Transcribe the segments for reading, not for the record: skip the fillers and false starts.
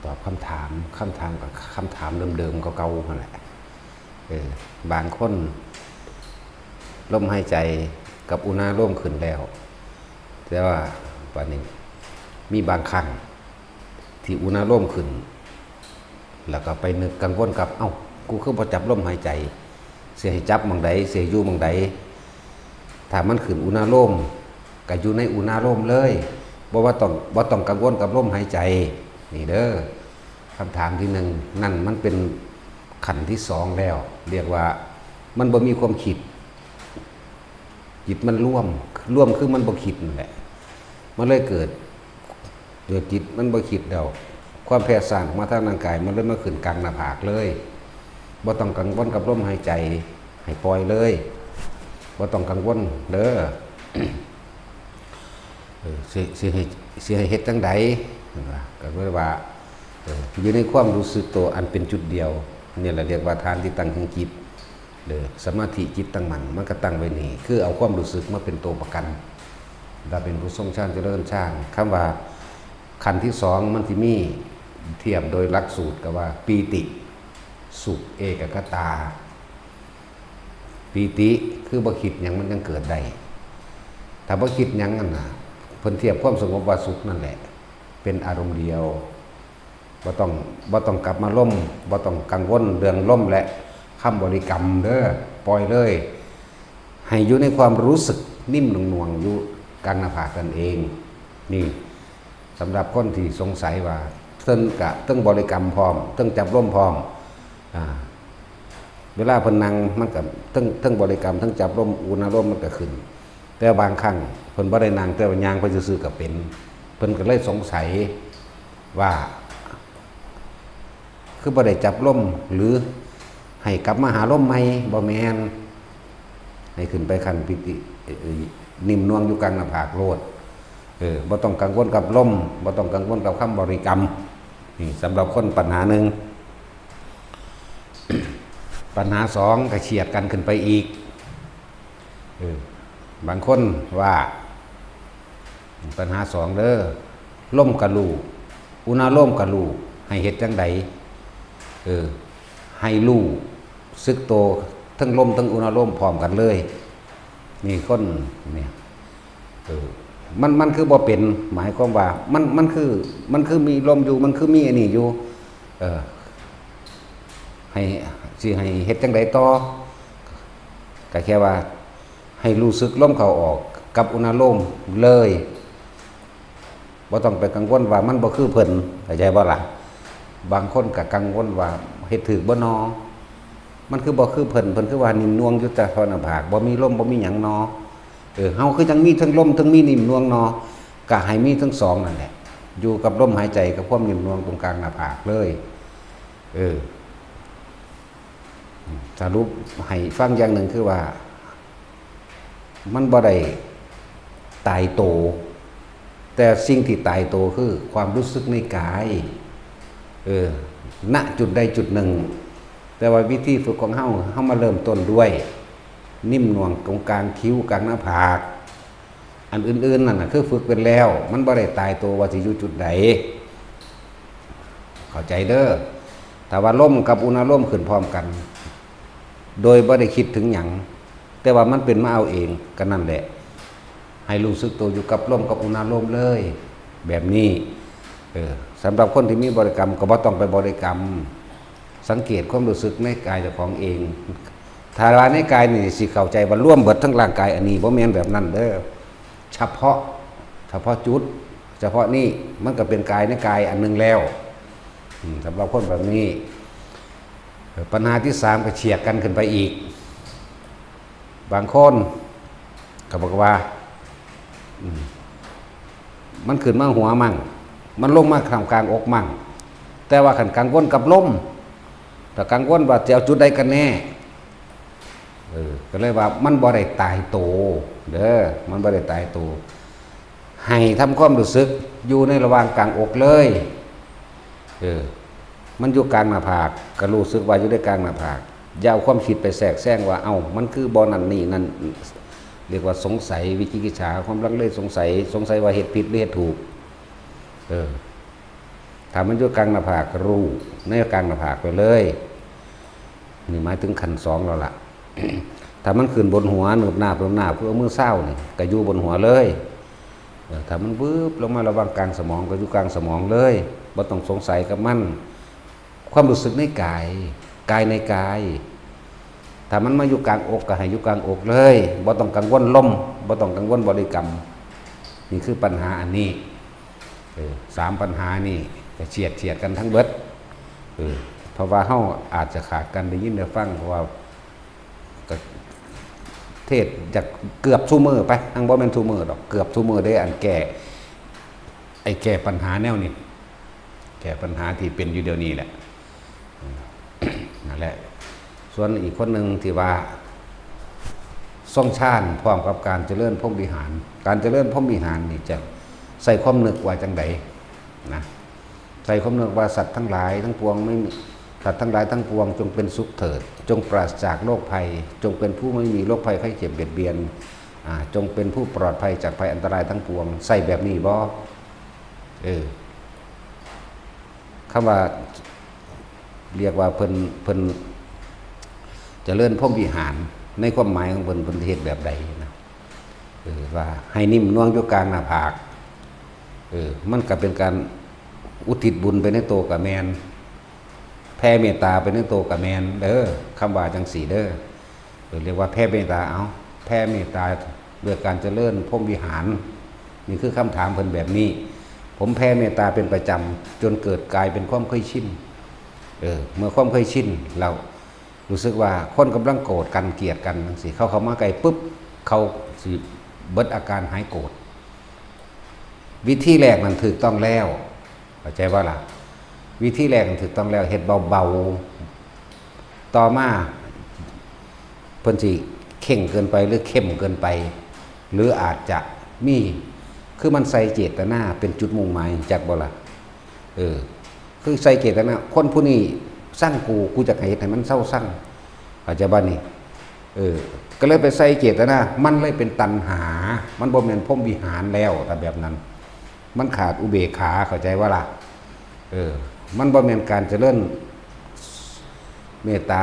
ตอบคำถามกับคำถามเดิมๆเก่าๆนั่นแหละบางคนลมหายใจกับอุณาร่วมขึ้นแล้วแต่ว่าวันนี้มีบางครั้งที่อุณาร่วมขึ้นแล้วก็ไปนึกกังวลกับกูคือพอจับลมหายใจเสียให้จับมังใดเสียอยู่มังใดถ้ามันขึ้นอุณาร่มก็อยู่ในอุณาร่มเลยบ่ต้องกังวลกับลมหายใจนี่เด้อคำถามที่หนึ่งนั่นมันเป็นขันที่สองแล้วเรียกว่ามันบ่มีความคิดจิตมันร่วมคือมันบ่คิดนั่นแหละมันเลยเกิดจิตมันบ่คิดแล้วความแผ่ซ่านมาทางร่างกายมันเลยมาขึ้นกลางหน้าผากเลยบ่ต้องกังวลกับลมหายใจให้ปล่อยเลยบ่ต้องกังวลเด้อสิให้เฮ็ดจังใดก็คือว่าอยู่ในความรู้สึกตัวอันเป็นจุดเดียวนี่แหละเรียกว่าทานที่ตั้งของจิตสมาธิจิตตั้งมั่นมันก็ตั้งไว้นี่คือเอาความรู้สึกมาเป็นตัวประกันถ้าเป็นผู้ทรงฌานเจริญฌานคำว่าขันธ์ที่สองมันที่มีเทียบโดยหลักสูตรกับว่าปีติสุขเอกคตาปีติคือบ่คิดหยังมันยังเกิดได้ถ้าบ่คิดหยังนั่นน่ะเพิ่นเทียบความสงบว่าสุขนั่นแหละเป็นอารมณ์เดียวบ่ต้องกลับมาล่มบ่ต้องกังวลเรื่องล่มและคำบริกรรมเด้อปล่อยเลยให้อยู่ในความรู้สึกนิ่มหน่วงอยู่กลางหน้าผากกันเองนี่สำหรับคนที่สงสัยว่าเติ้งบริกรรมพร้อมเติ้งจับล่มพร้อมเวลาเพิ่นนั่งมันก็ทั้งบริกรรมทั้งจับลมอุณาลมมันก็ขึ้นแต่บางครั้งเพิ่นบ่ได้นั่งแต่ว่าย่างไปซื่อๆก็เป็นเพิ่นก็เลยสงสัยว่าคือบ่ได้จับลมหรือให้กลับมาหาลมใหม่บ่แม่นให้ขึ้นไปขั้นปิตินิ่มนวลอยู่กลางหน้าผากโลดบ่ต้องกังวลกับลมบ่ต้องกังวลกับคำบริกรรมนี่สำหรับคนปัญหาหนึ่ง ปัญหาสองก็เฉียดกันขึ้นไปอีกบางคนว่าปัญหาสองเด้อลมกะลูอุณาลมกะลูให้เฮ็ดจังใดให้ลูซึกโตทั้งลมทั้งอุณาลมพร้อมกันเลยนี่คนเนี่ยมันคือบ่เป็นหมายความว่ามันคือมีลมอยู่มันคือมีอันนี้อยู่ให้เฮ็ดจังใดต่อก็แค่ว่าให้รู้สึกลมเข้าออกกับอุณาโลมเลยบ่ต้องไปกังวลว่ามันบ่คือเพิ่นเข้าใจบ่ล่ะบางคนก็กังวลว่าเฮ็ดถูกบ่นอมันคือบ่คือเพิ่นคือว่านิ่มนวลอยู่แต่ทอหน้าผากบ่มีลมบ่มีหยังนอเฮาคือจังมีทั้งลมทั้งมีนิ่มนวลนอก็ให้มีทั้งสองนั่นแหละอยู่กับลมหายใจกับความนิ่มนวลตรงกลางหน้าผากเลยสรุปให้ฟังอย่างหนึ่งคือว่ามันบ่ได้ตายโตแต่สิ่งที่ตายโตคือความรู้สึกในกายณจุดใดจุดหนึ่งแต่ว่าวิธีฝึกของเฮามาเริ่มต้นด้วยนิ่มนวลตรงกลางคิ้วกลางหน้าผากอันอื่นๆนั่นน่ะคือฝึกเป็นแล้วมันบ่ได้ตายโตว่าสิอยู่จุดใดเข้าใจเด้อแต่ว่าลมกับอุณาลมขึ้นพร้อมกันโดยบ่ได้คิดถึงหยังแต่ว่ามันเป็นมาเอาเองก็นั่นแหละให้รู้สึกตัวอยู่กับลมกับอุณาลมเลยแบบนี้สำหรับคนที่มีบริกรรมก็บ่ต้องไปบริกรรมสังเกตความรู้สึกในกายเจ้าของเองถ้าว่าในกายนี่สิเข้าใจว่าร่วมเบิดทั้งร่างกายอันนี้บ่แม่นแบบนั้นเด้อเฉพาะจุดเฉพาะนี่มันก็เป็นกายในกายอันนึงแล้วสำหรับคนแบบนี้ปัญหาที่สามก็เฉียดกันขึ้นไปอีกบางคนก็บอกว่ามันขึ้นมาหัวมั่งมันลงมาข้างกลางอกมั่งแต่ว่าขันกังวลกับลมแต่กังวลว่าจะเอาจุดใดกันแน่ก็เลยว่ามันบ่ได้ตายโตเด้อมันบ่ได้ตายโตให้ทำความรู้สึกอยู่ในระหว่างกลางอกเลยมันอยู่กลางหน้าผากก็รู้สึกว่าอยู่ในกลางหน้าผากอย่าเอาความคิดไปแทรกแซงว่ามันคือบ่นั่นนี่นั่นเรียกว่าสงสัยวิจิกิจฉาความลังเลสงสัยว่าเหตุผิดหรือเหตุถูกถ ถ้ามันอยู่กลางหน้าผากรู้ในกลางหน้าผากไปเลยนี่หมายถึงขั้นสองแล้วล่ะ ถ้ามันขึ้นบนหัวหนุบหน้าคือเอามือเศร้านี่ก็อยู่บนหัวเลยถ้ามันวืบลงมาระวังกลางสมองก็อยู่กลางสมองเลยบ่ต้องสงสัยกับมันความรู้สึกในกายในกายถ้ามันมาอยู่กลางอกก็ให้อยู่กลางอกเลยบ่ต้องกังวลลมบ่ต้องกังวลบริกรรมนี่คือปัญหาอันนี้3ปัญหานี่จะเฉียดกันทั้งเบิดเพราะว่าเฮาอาจจะขาดกันได้ยินได้ฟังเพราะว่าเทศจากเกือบชั่วโมงไปทั้งบ่แม่นชั่วโมงดอกเกือบชั่วโมงได้อันแก้ปัญหาแนวนี้แก้ปัญหาที่เป็นอยู่เดี๋ยวนี้แหละนั่นแหละส่วนอีกคนหนึ่งที่ว่าทรงชาญพร้อมกับการเจริญพรหมวิหารการเจริญพรหมวิหารนี่จะใส่ความนึกว่าจังไดนะใส่ความนึกว่าสัตว์ทั้งหลายทั้งปวงไม่สัตว์ทั้งหลายทั้งปวงจงเป็นสุขเถิดจงปราศจากโรคภัยจงเป็นผู้ไม่มีโรคภัยไข้เจ็บเบียดเบียนจงเป็นผู้ปลอดภัยจากภัยอันตรายทั้งปวงใส่แบบนี้บ่คำว่าเรียกว่าเพิ่นเจริญพรหมวิหารในความหมายของเพิ่นเทศแบบใดนะว่าให้นิ่มนวลอยู่กลางหน้าผากมันก็เป็นการอุทิศบุญไปในตัวกับแมนแผ่เมตตาไปในตัวกับแมนเด้อคำว่าจังสีเด้อเรียกว่าแผ่เมตตาเอาแผ่เมตตาด้วยการเจริญพรหมวิหารนี่คือคำถามเพิ่นแบบนี้ผมแผ่เมตตาเป็นประจำจนเกิดกลายเป็นความเคยชินเมื่อความเคยชินเรารู้สึกว่าคนกำลังโกรธกันเกลียดกันสิเข้ามาไกลปุ๊บเขาสิเบิดอาการหายโกรธวิธีแรกมันถูกต้องแล้วเข้าใจว่าล่ะวิธีแรกมันถูกต้องแล้วเฮ็ดเบาๆต่อมาเพิ่นสิเข่งเกินไปหรือเข้มเกินไปหรืออาจจะมีคือมันใส่เจตนาเป็นจุดมุ่งหมายจักบ่ล่ะคือใส่เจตนาคนผู้นี้สร้างกูจะให้มันเศร้าสั่งอาจจะบ้านนี้ก็เลยไปใส่เจตนามันเลยเป็นตัณหามันบ่แม่นพรหมวิหารแล้วแต่แบบนั้นมันขาดอุเบกขาเข้าใจว่าล่ะมันบ่แม่นการเจริญเมตตา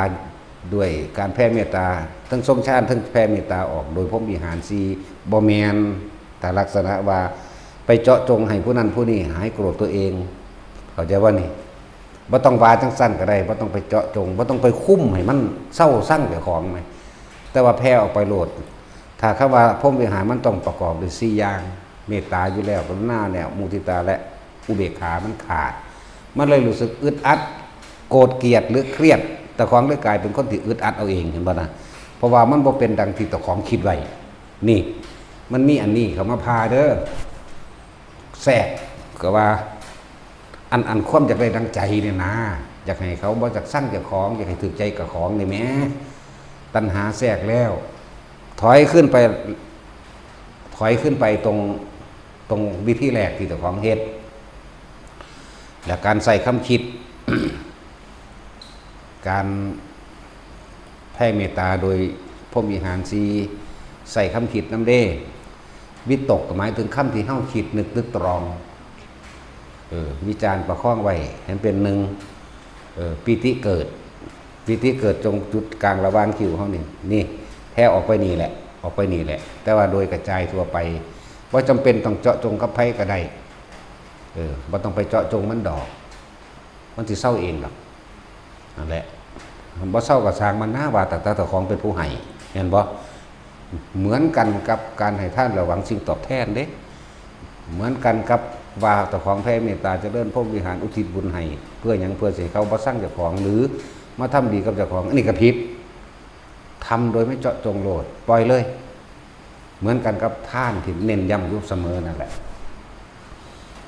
ด้วยการแผ่เมตตาทั้งทรงชาติทั้งแผ่เมตตาออกโดยพรหมวิหาร4บ่แม่นแต่ลักษณะว่าไปเจาะจงให้ผู้นั้นผู้นี้หายโกรธตัวเองเข้าใจว่านี่บ่ต้องว่าจังสั้นก็ได้บ่ต้องไปเจาะจงบ่ต้องไปคุ้มให้มันเศร้าสั่งเจ้าของไหมแต่ว่าแผ่ออกไปโลดถ้าคำว่าพรหมวิหารมันต้องประกอบด้วย4อย่างเมตตาอยู่แล้วกรุณาแล้วมุทิตาและอุเบกขามันขาดมันเลยรู้สึกอึดอัดโกรธเกลียดหรือเครียดแต่ของเลยกลายเป็นคนที่อึดอัดเอาเองเห็นบ่นะเพราะว่ามันบ่เป็นดังที่ตะของคิดไว้นี่มันมีอันนี้เขามาพาเด้อแทรกก็ว่าอันความอยากได้ดังใจเนี่ยนะอยากให้เขาบ่จากสร้างเจ้าของอยากให้ถือใจกับของนี่แหมตัณหาแทรกแล้วถอยขึ้นไปตรงวิธีแรกที่เจ้าของเฮ็ดและการใส่คำคิด การแผ่เมตตาโดยพรหมวิหาร4ใส่คำคิดน้ำเด้วิตกหมายถึงคำที่เฮาคิดนึกตรองวิจารณ์ประคองไว้ให้เป็นหนึ่งปีติเกิดจงจุดกลางระหว่างคิ้วเฮานี่แผ่ออกไปนี่แหละแต่ว่าโดยกระจายทั่วไปว่าจำเป็นต้องเจาะจงกับไผก็ได้บ่ต้องไปเจาะจงมันดอกมันสิเศร้าเองหรอกนั่นแหละบ่เศร้ากับสร้างมันหน้าว่าแต่ของเป็นผู้ให้เห็นบ่เหมือนกันกับการให้ท่านระหวังสิ่งตอบแทนเด้เหมือนกันกับว่าเจ้าของแผ่เมตตาเจริญพรหมวิหารอุทิศบุญให้เพื่อหยังเพื่อสิเขาบ่สร้างเจ้าของหรือมาทำดีกับเจ้าของอันนี้ก็ผิดทำโดยไม่เจาะจงโลดปล่อยเลยเหมือนกันกับท่านที่เน้นย้ำอยู่เสมอนั่นแหละ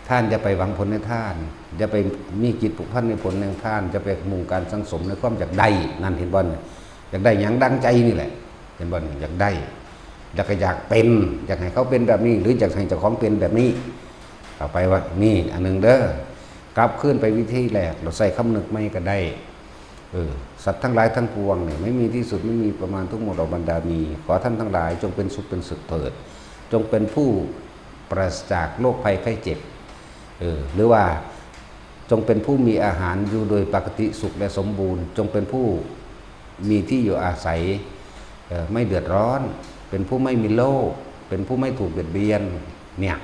ท่านจะไปหวังผลในท่านจะไปมีจิตผูกพันในผลในท่านจะไปมุ่งการสังสมในความอยากได้นั่นเห็นบ่อยากได้หยังดังใจนี่แหละเห็นบ่อยากได้อยากเป็นอยากให้เขาเป็นแบบนี้หรืออยากให้เจ้าของเป็นแบบนี้ต่อไปว่านี่อันนึงเด้อกลับขึ้นไปวิธีแรกเราใส่คำนึกไม่ก็ได้สัตว์ทั้งหลายทั้งปวงเนี่ยไม่มีที่สุดไม่มีประมาณทุกหมดบรรดามีขอท่านทั้งหลายจงเป็นสุขเป็นสุขเถิดจงเป็นผู้ปราศจากโรคภัยไข้เจ็บหรือว่า จงเป็นผู้มีอาหารอยู่โดยปกติสุขและสมบูรณ์จงเป็นผู้มีที่อยู่อาศัยไม่เดือดร้อนเป็นผู้ไม่มีโรคเป็นผู้ไม่ถูกเบียดเบียนเนี่ย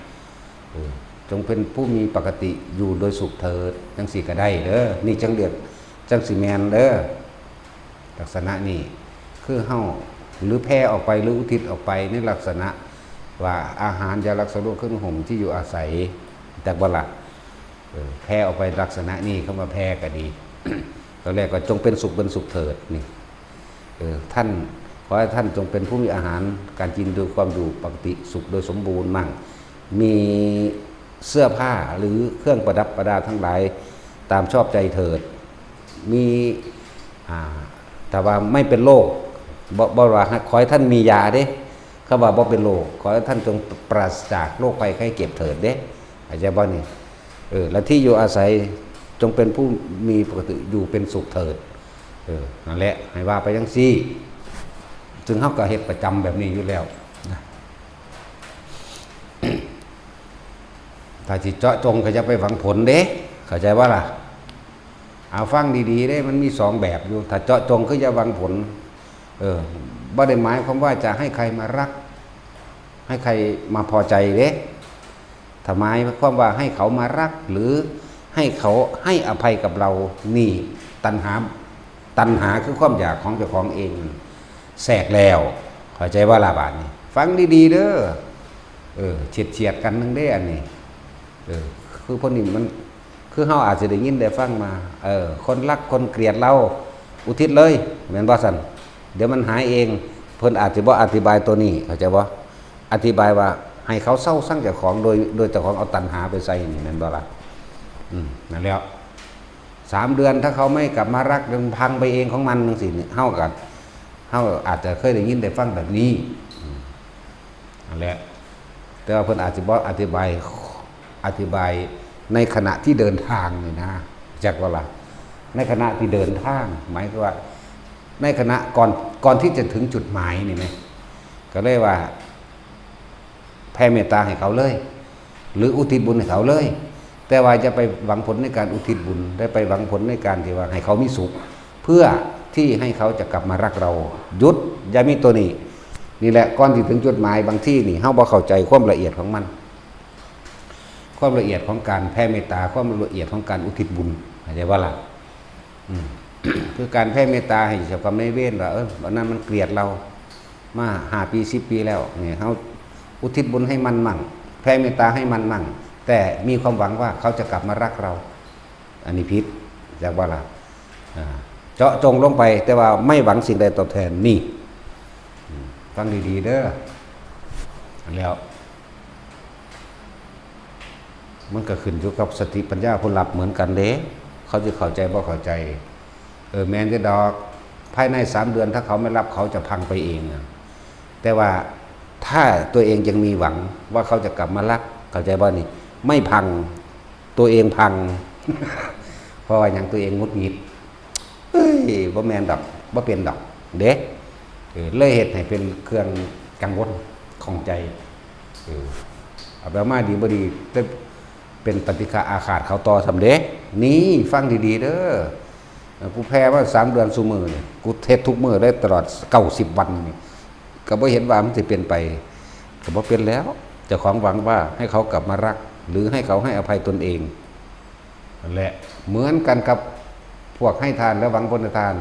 จงเป็นผู้มีปกติอยู่โดยสุขเถิดจังสี่ก็ได้เด้อนี่จังเดือดจังสีแมนเด้อลักษณะนี้คือเฮาหรือแผ่ออกไปหรืออุทิศออกไปในลักษณะว่าอาหารยารักษาโรคเครื่องห่มที่อยู่อาศัยแต่บ่ละแผ่ออกไปลักษณะนี้เข้ามาแผ่ก็ดี ตอนแรกก็จงเป็นสุขเถิดนี่ท่านขอให้ท่านจงเป็นผู้มีอาหารการกินโดยความอยู่ปกติสุขโดยสมบูรณ์มั่งมีเสื้อผ้าหรือเครื่องประดับประดาทั้งหลายตามชอบใจเถิดมีแต่ว่าไม่เป็นโรคบ่ว่าขอให้ท่านมียาเด้เขาว่าบ่เป็นโรคขอให้ท่านจงปราศจากโรคภัยไข้เจ็บเถิดเด้อาจจะบ่นี่และที่อยู่อาศัยจงเป็นผู้มีปกติอยู่เป็นสุขเถิดนั่นแหละให้ว่าไปจังซี่ถึงเฮาก็เฮ็ดประจำแบบนี้อยู่แล้วนะถ้าสิเจาะจงก็จะไปหวังผลเด้เข้าใจว่าล่ะเอาฟังดีๆเด้มันมี2แบบอยู่ถ้าเจาะจงคือจะหวังผลบ่ได้หมายความว่าจะให้ใครมารักให้ใครมาพอใจเด้ถ้าหมายความว่าให้เขามารักหรือให้เขาให้อภัยกับเรานี่ตัณหาคือความอยากของเจ้าของเองแทรกแล้วเข้าใจว่าล่ะบาดนี้ฟังดีๆเด้อเฉียดกันนึงเด้อันนี้คือคนนี้มันคือเฮาอาจจะได้ยินได้ฟังมาคนรักคนเกลียดเราอุทิศเลยแม่นบ่ซั่นเดี๋ยวมันหายเองเพิ่นอาจจะบ่อธิบายตัวนี้เข้าใจบ่อธิบายว่าให้เขาเศร้าสั่งเจ้าของโดยเจ้าของเอาตัณหาไปใส่นี่แม่นบ่ล่ะนั่นแล้ว3 เดือนถ้าเขาไม่กลับมารักมันพังไปเองของมันจังซี่นี่เฮาอาจจะเคยได้ยินได้ฟังแบบนี้นั่นแหละแต่ว่าเพิ่นอาจจะบ่อธิบายในขณะที่เดินทางนี่นะจักว่าล่ะในขณะที่เดินทางหมายถึงว่าในขณะก่อนที่จะถึงจุดหมายนี่ไหมก็เลยว่าแผ่เมตตาให้เขาเลยหรืออุทิศบุญให้เขาเลยแต่ว่าจะไปหวังผลในการอุทิศบุญได้ไปหวังผลในการที่ว่าให้เขามีสุขเพื่อที่ให้เขาจะกลับมารักเราหยุดอย่ามีตัวนี้นี่แหละก่อนที่ถึงจุดหมายบางที่นี่เฮาบ่เข้าใจความละเอียดของมันความละเอียดของการแผ่เมตตาความละเอียดของการอุทิศบุญเข้าใจว่าล่ะคือการแผ่เมตตาให้เจ้ากรรมนายเวรว่าวันนั้นมันเกลียดเรามา5 ปี 10 ปีแล้วเนี่ยเฮาอุทิศบุญให้มันมั่งแผ่เมตตาให้มันมั่งแต่มีความหวังว่าเขาจะกลับมารักเราอันนี้ผิดจากว่าล่ะเจาะจงลงไปแต่ว่าไม่หวังสิ่งใดตอบแทนนี่ฟังดีๆเด้อแล้วมันก็ขึ้นอยู่กับสติปัญญาผู้รับเหมือนกันเด้เขาจะเข้าใจบ่เข้าใจแมนจะดอกภายใน3 เดือนถ้าเขาไม่รับเขาจะพังไปเองแต่ว่าถ้าตัวเองยังมีหวังว่าเขาจะกลับมารักเข้าใจบ่นี่ไม่พังตัวเองพัง เพราะว่าอย่างตัวเองงุดหงิดบ่แมนดอกบ่เป็นดอกเด้เลยเหตุให้เป็นเครื่องกังวลของใจเอาแบบมาดีบ่ดีเป็นปฏิฆาอาฆาตเขาต่อสำเร็จนี่ฟังดีๆเด้อกูแพ้ว่า3 เดือนซุมื้อนี่กูเทศทุกมื้อได้ตลอด90 วันนี่ก็บ่เห็นว่ามันสิเป็นไปก็บ่เป็นแล้วเจ้าของหวังว่าให้เขากลับมารักหรือให้เขาให้อภัยตนเองนั่นแหละเหมือนกันกับพวกให้ทานและหวังผลทาน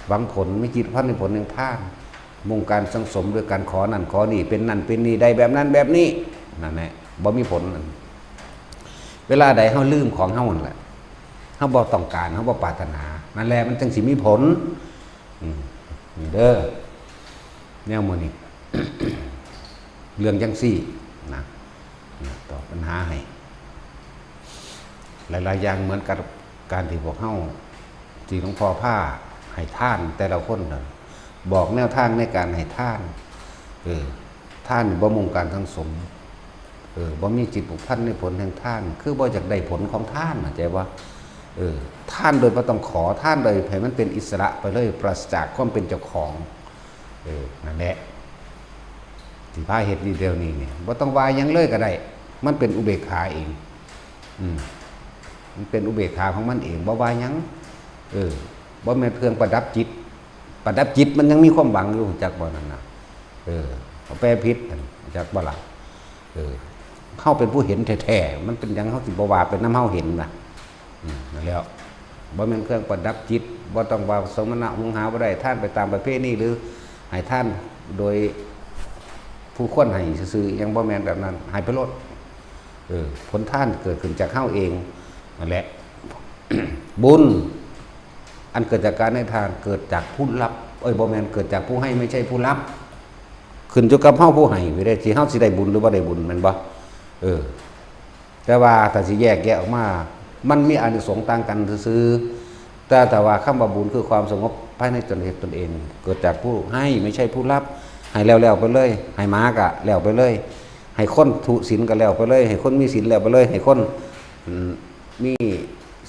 หวังผลไม่คิดพันในผลแห่งทานมุ่งการสังสมด้วยการขอนั่นขอนี่เป็นนั่นเป็นนี่ได้แบบนั้นแบบนี้นั่นแหละบ่มีผลเวลาใดเฮาลืมของเฮานั่นแหละเฮาบ่ต้องการเฮาบ่ปรารถนานั่นแหละมันจังสิมีผลนี่เด้อแนวมื้อนี้ เรื่องจังซี่นะตอบปัญหาให้หลายๆอย่างเหมือนกับการที่พวกเฮาที่หลวงพ่อผ้าให้ท่านแต่ละคนบอกแนวทางในการให้ท่านท่านบ่มุ่งการทั้งสมบ่มีจิตผูกพันในผลแห่งท่านคือบ่อยากได้ผลของท่านเข้าใจว่าท่านโดยบ่ต้องขอท่านโดยให้มันเป็นอิสระไปเลยปราศจากความเป็นเจ้าของนั่นแหละที่พาเฮ็ดดีเดียวนี้เนี่ยบ่ต้องวายยังเลยก็ได้มันเป็นอุเบกขาเอง มันเป็นอุเบกขาของมันเองบ่ว่าหยังบ่แม่นเครื่องประดับจิตมันยังมีความหวังอยู่จักบ่นั่นน่ะเอาแปรพิษจักบ่ล่ะเฮาเป็นผู้เห็นแท้ๆมันเป็นหยังเฮาสิบ่ว่าเป็นน้ำเฮาเห็นน่ะนั่นแล้วบ่แม่นเครื่องประดับจิตบ่ต้องว่าสมณะหุงหาบ่ได้ท่านไปตามประเพณีหรือให้ท่านโดยผู้คนให้ซื่อๆยังบ่แม่นแบบนั้นให้ไปโลดผลท่านเกิดขึ้นจากเฮาเองนั่นแหละ บุญอันเกิดจากการให้ทานเกิดจากผู้รับบ่แม่นเกิดจากผู้ให้ไม่ใช่ผู้รับขึ้นอยู่กับเฮาผู้ให้ไม่ได้สิเฮาสิได้บุญหรือบ่ได้บุญแม่นบ่แต่ว่าถ้าสิแยกแยะออกมามันมีอานิสงส์ต่างกันซื่อๆแต่ว่าคำว่าบุญคือความสงบภายในตนเองเกิดจากผู้ให้ไม่ใช่ผู้รับให้แล้วไปเลยให้หมากะแล้วไปเลยให้คนทุศีลก็แล้วไปเลยให้คนมีศีลแล้วไปเลยให้คนมี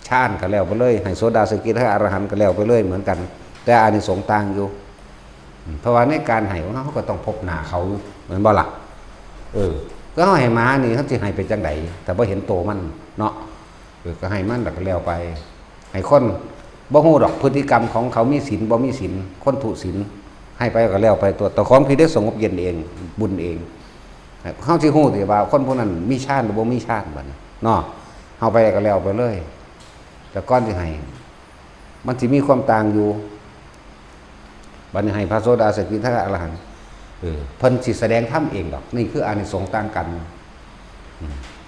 ฌานก็แล้วไปเลยให้โสดาสกิทาอรหันต์ก็แล้วไปเลยเหมือนกันแต่อานิสงส์ต่างอยู่เพราะว่าในการให้ของเขาก็ต้องพบหน้าเขาเหมือนบ่ล่ะก็เฮาให้หมานี่เขาสิให้เป็นจังไดแต่บ่เห็นโตมันเนาะก็ให้มันแล้วก็แล้วไปให้คนบ่ฮู้ดอกพฤติกรรมของเขามีศีลบ่มีศีลคนทุศีลให้ไปก็แล้วไปตัวของที่ได้สงบเย็นเองบุญเองเฮาสิฮู้สิว่าคนพวกนั้นมีฌานหรือบ่มีฌานบัดนี้เนาะเฮาไปก็แล้วไปเลยแต่ก่อนสิให้มันสิมีความต่างอยู่บัดนี้ให้พระโสดาสกิทาอรหันต์เพิ่นสิแสดงธรรมเองดอกนี่คืออานิสงส์ต่างกัน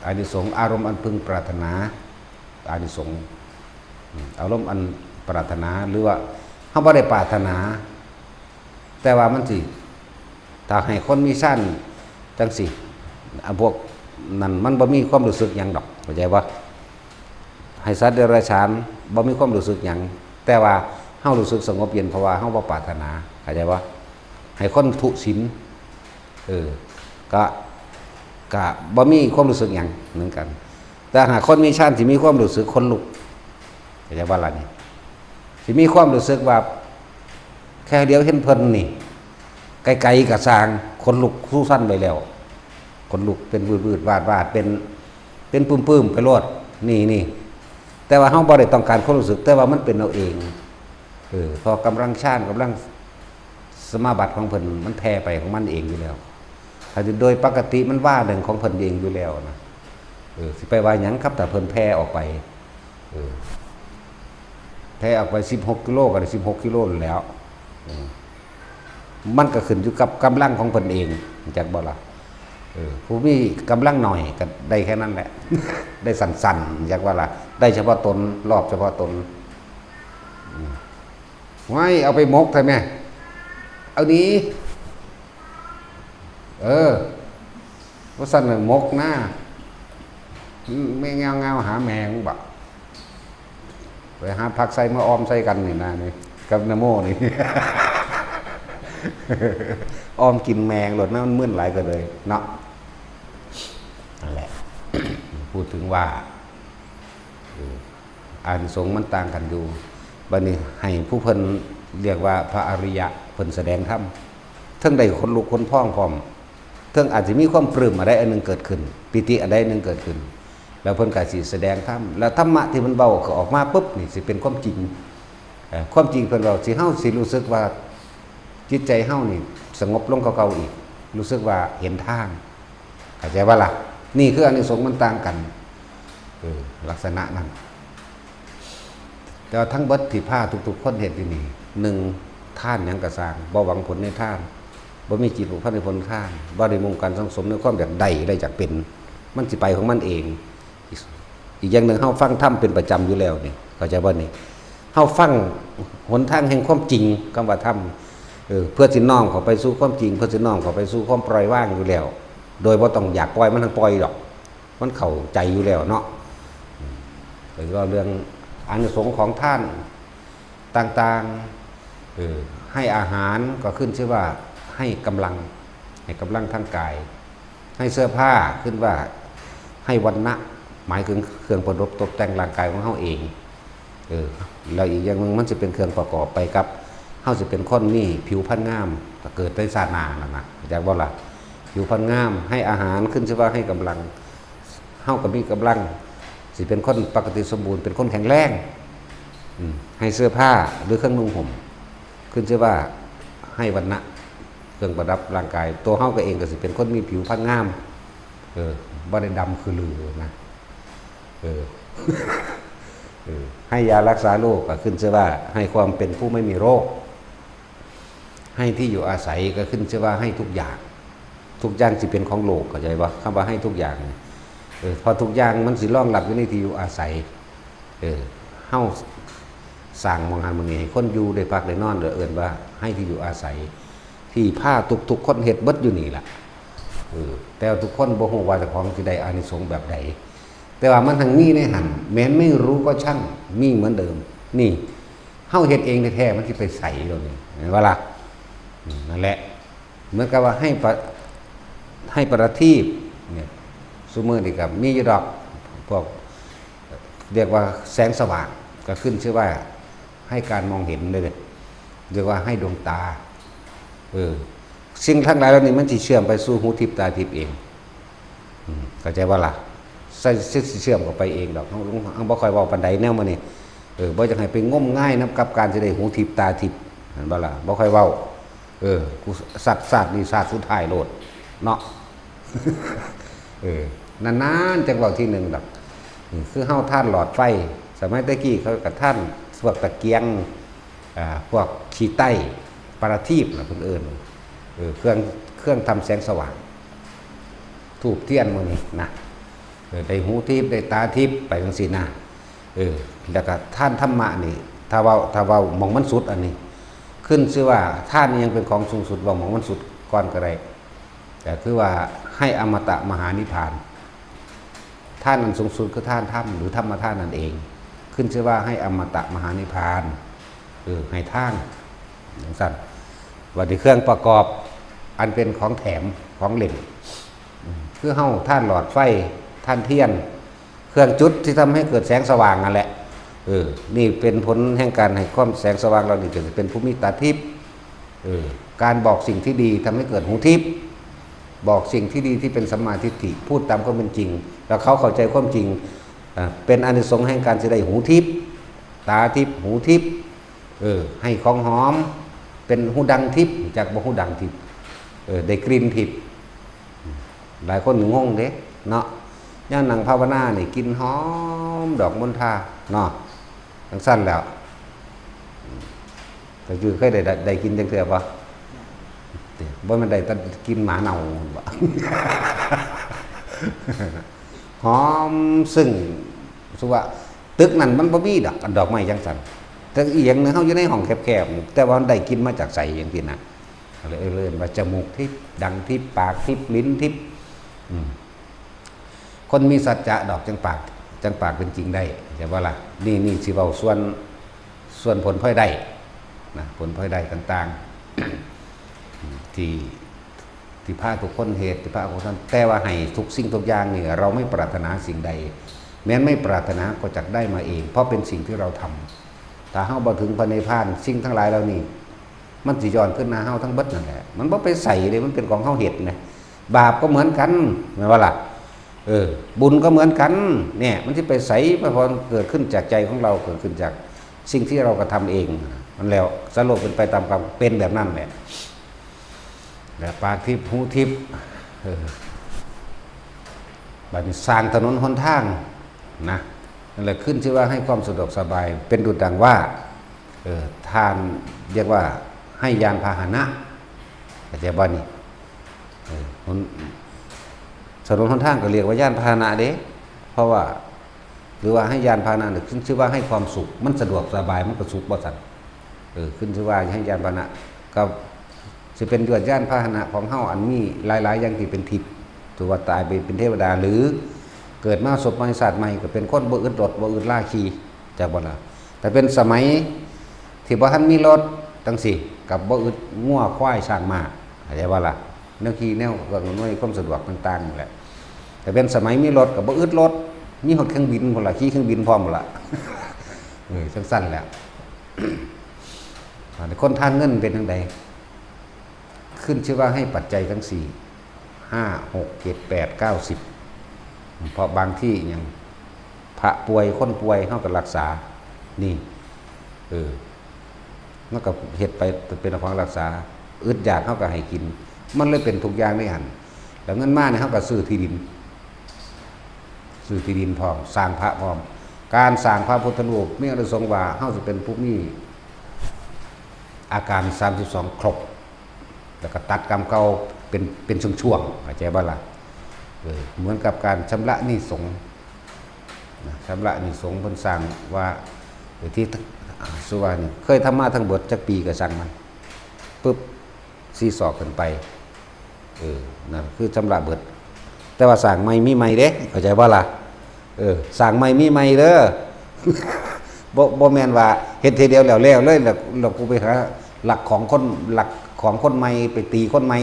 อานิสงส์อารมณ์อันพึงปรารถนาอานิสงส์อารมณ์อันปรารถนาหรือว่าเฮาบ่ได้ปรารถนาแต่ว่ามันสิถ้าให้คนมีชั้นจังสิพวกนั้นมันบ่มีความรู้สึกหยังดอกเข้าใจบ่ให้สัตว์เดรัจฉานบ่มีความรู้สึกหยังแต่ว่าเฮารู้สึกสงบเย็นเพราะว่าเฮาบ่ปรารถนาเข้าใจบ่ให้คนทุศีลก็บ่มีความรู้สึกหยังเหมือนกันแต่หากคนมีฌานสิมีความรู้สึกคนลุกเข้าใจบ่ล่ะนี่สิมีความรู้สึกว่าแค่เดียวเห็นเพิ่นนี่ไกลๆก็สร้างคนลุกสู้สั้นไปแล้วคนลุกเป็นวืดๆวาดเป็นปื้มๆไปโลดนี่แต่ว่าเฮาบ่ได้ต้องการความรู้สึกแต่ว่ามันเป็นเอาเองพอกำลังฌานกำลังสมาบัติของเพิ่นมันแผ่ไปของมันเองอยู่แล้วถ้าโดยปกติมันว่าเรื่องของเพิ่นเองอยู่แล้วนะสิไปว่าหยังครับแต่เพิ่นแผ่ออกไปแผ่ออกไป16กิโลก็ได้16กิโลแล้วมันก็ขึ้นอยู่กับกำลังของเพิ่นเองจักบ่ล่ะผู้มีกำลังหน่อยก็ได้แค่นั้นแหละ ได้สั่นๆจักว่าล่ะได้เฉพาะตนรอบเฉพาะตนไว้เอาไปมกใช่ไหมเอานี้ว่าสั่นมกหน้าไม่เงาหาแมงบ่ไปหาผักใส่มาออมใส่กันนี่นะนี่กับนโมนี่ ออมกินแมงหลดนะมันมึนหลายก็เลยเนาะนั่นแหละ พูดถึงว่าอานิสงส์มันต่างกันอยู่บัดนี้ให้ผู้เพิ่นเรียกว่าพระอริยะเพิ่นแสดงธรรมเทิงได้คนลุกคนพองพร้อมเทิงอาจจะมีความปลื้มอะไรอันหนึงเกิดขึ้นปิติอะไรอันหนึงเกิดขึ้นแล้วเพิ่นก็สิแสดงธรรมแล้วธรรมะที่มันเบาออกมาปุ๊บนี่สิเป็นความจริงความจริงเพิ่นเราสิเฮาสิรู้สึกว่าจิตใจเฮานี่สงบลงเก่าๆอีกรู้สึกว่าเห็นทางเข้าใจว่าล่ะนี่คืออานิสงส์มันต่างกันลักษณะนั้นแต่ทั้งเบิดที่ผ้าทุกๆคนเห็นที่นี่หนึ่งท่านยังกระสร้างบ่หวังผลในท่านบ่มีจิตผูกพันในผลท่านบ่ได้มุ่งการสังสมในความแบบใดได้จากเป็นมันสิไปของมันเองอีกอย่างหนึ่งเฮาฟังธรรมเป็นประจำอยู่แล้วนี่เข้าใจบ่นี่เฮาฟังหนทางแห่งความจริงคำว่าธรรมเพื่อสิน้อมเข้าไปสู่ความจริงเพื่อสิน้อมเข้าไปสู่ความปล่อยว่างอยู่แล้วโดยบ่ต้องอยากปล่อยมันทั้งปล่อยดอกมันเข้าใจอยู่แล้วเนาะแล้วก็เรื่องอานิสงส์ของท่านต่างๆให้อาหารก็ขึ้นชื่อว่าให้กำลังทางกายให้เสื้อผ้าขึ้นว่าให้วรรณะหมายถึงเครื่องประดับตกแต่งร่างกายของเฮาเองแล้วอีกอย่างนึงมันจะเป็นเครื่องประกอบไปกับเฮาจะเป็นคนนี่ผิวพรรณงามก็เกิดในศาสนานั่นน่ะจากว่าล่ะผิวพรรณงามให้อาหารขึ้นชื่อว่าให้กำลังเฮาก็มีกำลัง สิเป็นคนปกติสมบูรณ์เป็นคนแข็งแรงให้เสื้อผ้าหรือเครื่องนุ่งห่มขึ้นชื่อว่าให้วรรณะเครื่องประดับร่างกายตัวเฮาก็เองก็สิเป็นคนมีผิวพรรณงามบ่ได้ดำคือลือนะให้ยารักษาโรคก็ขึ้นชื่อว่าให้ความเป็นผู้ไม่มีโรคให้ที่อยู่อาศัยก็ขึ้นชื่อว่าให้ทุกอย่างสิเป็นของโลกเข้าใจบ่คำว่าให้ทุกอย่างพอทุกอย่างมันสิรองรับอยู่ในที่อยู่อาศัยเฮาสร้างมองหันมองนี้ให้คนอยู่ได้พักได้นอนเอิ้นว่าให้ที่อยู่อาศัยที่ผ้าทุกคนเฮ็ดเบิดอยู่นี่ล่ะแต่ทุกคนบ่ฮู้ว่าเจ้าของสิได้อานิสงส์แบบใดแต่ว่ามันทั้งมีในหันแม้นไม่รู้ก็ช่างมีเหมือนเดิมนี่เฮาเฮ็ดเองแท้ๆมันสิไปใส่ตรงนี้เห็นว่าล่ะนั่นแหละเหมือนกับว่าให้ประทีปเนี่ยซุมื้อนี่ก็มีอยู่ดอกพวกเรียกว่าแสงสว่างก็ขึ้นชื่อว่าให้การมองเห็นเลยเรียกว่าให้ดวงตาสิ่งทั้งหลายเหล่านี้มันสิเชื่อมไปสู่หูทิพย์ตาทิพย์เองเข้าใจว่าล่ะใส่เชื่อมกับไปเองดอกเฮาบ่ค่อยเว้าปานใดแนวมื้อนี้บ่จังให้ไปงมง่ายนํกับการสิได้หูทิพย์ตาทิพย์เห็นบ่ล่ะบ่ค่อยเว้ากูสัตว์นี่ศาสตร์สุดท้ายโลดเนาะนานๆจังเว้าทีนึงดอกคือเฮาท่านหลอดไฟสมัยตะกี้เขาก็ท่านพวกตะเกียงพวกขี้ใต้ประทีปน่ะเพิ่นเอิ้นเครื่องทำแสงสว่างธูปเทียนมื้อนี้นะได้หูทิพย์ได้ตาทิพย์ไปจังซี่นะแล้วก็ท่านธรรมะนี่ถ้าเว้ามองมันสุดอันนี้ขึ้นชื่อว่าท่านยังเป็นของสูงสุดว่ามองมันสุดก่อนก็ได้แต่คือว่าให้อมตะมหานิพพานท่านนั้นสูงสุดคือท่านธรรมหรือธรรมท่านนั่นเองขึ้นชื่อว่าให้อมตะมหานิพพานให้ท่านอย่างสั้นว่าที่เครื่องประกอบอันเป็นของแถมของเล่นคือเฮาท่านหลอดไฟท่านเทียนเครื่องจุดที่ทำให้เกิดแสงสว่างนั่นแหละนี่เป็นผลแห่งการให้ความแสงสว่างเรานี่จะเป็นภูมิตาทิพย์การบอกสิ่งที่ดีทำให้เกิดหูทิพย์บอกสิ่งที่ดีที่เป็นสัมมาทิฏฐิพูดตามความเป็นจริงแล้วเขาเข้าใจความจริงเป็นอานิสงส์แห่งการจะได้หูทิพย์ตาทิพย์หูทิพย์ให้ของหอมเป็นหูดังทิพย์จากบ่หูดังทิพย์ได้กลิ่นทิพย์หลายคนงงเด้เนาะย่างนั่งภาวนานี่กินหอมดอกมณฑาเนาะทั้งสั้นแล้วแต่คือเคยได้กินจังเทื่อบ่บ่มันได้แต่กินหมาเน่าบ่ หอมซึ่งสุว่าตึกนั้นมันบ่มีดอกไม้จังซั่นแต่อีหยังนึงเฮาอยู่ในห้องแคบๆแต่ว่ามันได้กินมาจากไสจังซี่นะเลยเอิ้นว่าจมูกทิพย์ดังทิพย์ปากทิพย์ลิ้นทิพย์คนมีสัจจะดอกจังปากเป็นจริงได้ใช่ป่ะล่ะนี่สิเว้าส่วนผลพลอยได้นะผลพลอยได้ต่างๆที่พาทุกคนเหตุที่พาทุกคนแต่ว่าให้ทุกสิ่งทุกอย่างนี่เราไม่ปรารถนาสิ่งใดแม้นไม่ปรารถนาก็จักได้มาเองเพราะเป็นสิ่งที่เราทำถ้าเฮาบ่ถึงพระนิพพานสิ่งทั้งหลายเหล่านี้มันสิย้อนขึ้นหน้าเฮาทั้งเบิดนั่นแหละมันบ่ไปใส่เลยมันเป็นของเฮาเฮ็ดนะบาปก็เหมือนกันแม่นบ่ล่ะบุญก็เหมือนกันเนี่ยมันที่ไปใส่พอเกิดขึ้นจากใจของเราเกิดขึ้นจากสิ่งที่เรากระทำเองมันแล้วสรุปเป็นไปตามกรรมเป็นแบบนั้นแหละแต่ปากทิพย์หูทิพย์บัดนี้สร้างถนนหนทางนะนั่นแหละขึ้นชื่อว่าให้ความสะดวกสบายเป็นดุจดังว่าทานเรียกว่าให้ยานพาหนะเข้าใจบ่นี่ถนนหนทางก็เรียกว่ายานพาหนะเด้เพราะว่าหรือว่าให้ยานพาหนะขึ้นชื่อว่าให้ความสุขมันสะดวกสบายมันก็สุขบ่สั่นขึ้นชื่อว่าให้ยานพาหนะก็สิเป็นยวดยานพาหนะของเฮาอันมีหลายๆอย่างที่เป็นทิพย์ถือว่าตายไปเป็นเทวดาหรือเกิดมาศพมาศาสตร์ใหม่ก็เป็นคนบ่อึดรถบ่อึดล่าขี่จักบ่ล่ะแต่เป็นสมัยที่บ่ทันมีรถจังซี่กับบ่อึดงัวควายช้างม้าเข้าใจบ่ล่ะแนวขี่แนวก็หน่วยความสะดวกต่างๆนั่นแหละแต่เป็นสมัยมีรถก็บ่อึดรถมีฮอดเครื่องบินพุ่นล่ะขี่เครื่องบินพร้อมพุ่นล่ะจังซั่นแหละคนทานเงินเป็นจังไดขึ้นชื่อว่าให้ปัจจัยทั้ง4 5 6 7 8 9 10เพราะบางที่ยัง พระป่วยคนป่วยเฮาก็รักษานี่มันก็เฮ็ดไปเป็นของรักษาอึดอยากเฮาก็ให้กินมันเลยเป็นทุกอย่างในหันแล้วเงินมาเนี่ยเฮาก็ซื้อที่ดินพร้อมสร้างพระพร้อมการสร้างพระพุทธรูปมีอานิสงส์ว่าเฮาสิเป็นผู้มีอาการ32ครบแล้วก็ตัดกรรมเก่าเป็นช่วงๆเข้าใจบ่ล่ะเหมือนกับการชำระหนี้สงฆ์ชำระหนี้สงฆ์เพิ่นสร้างว่าที่สุวรรณเคยทำมาทั้งเบิดจักปีก็สั่งมันปึ๊บซีศอกขึ้นไปนั่นคือชำระเบิดแต่ว่าสร้างใหม่มีใหม่เด้เข้าใจบ่ล่ะสร้างใหม่มีใหม่เด้อ บ่แม่นว่าเฮ็ดทีเดียวแล้วเลยแล้วกูไปหาหลักของคนใหม่ไปตีคนใหม่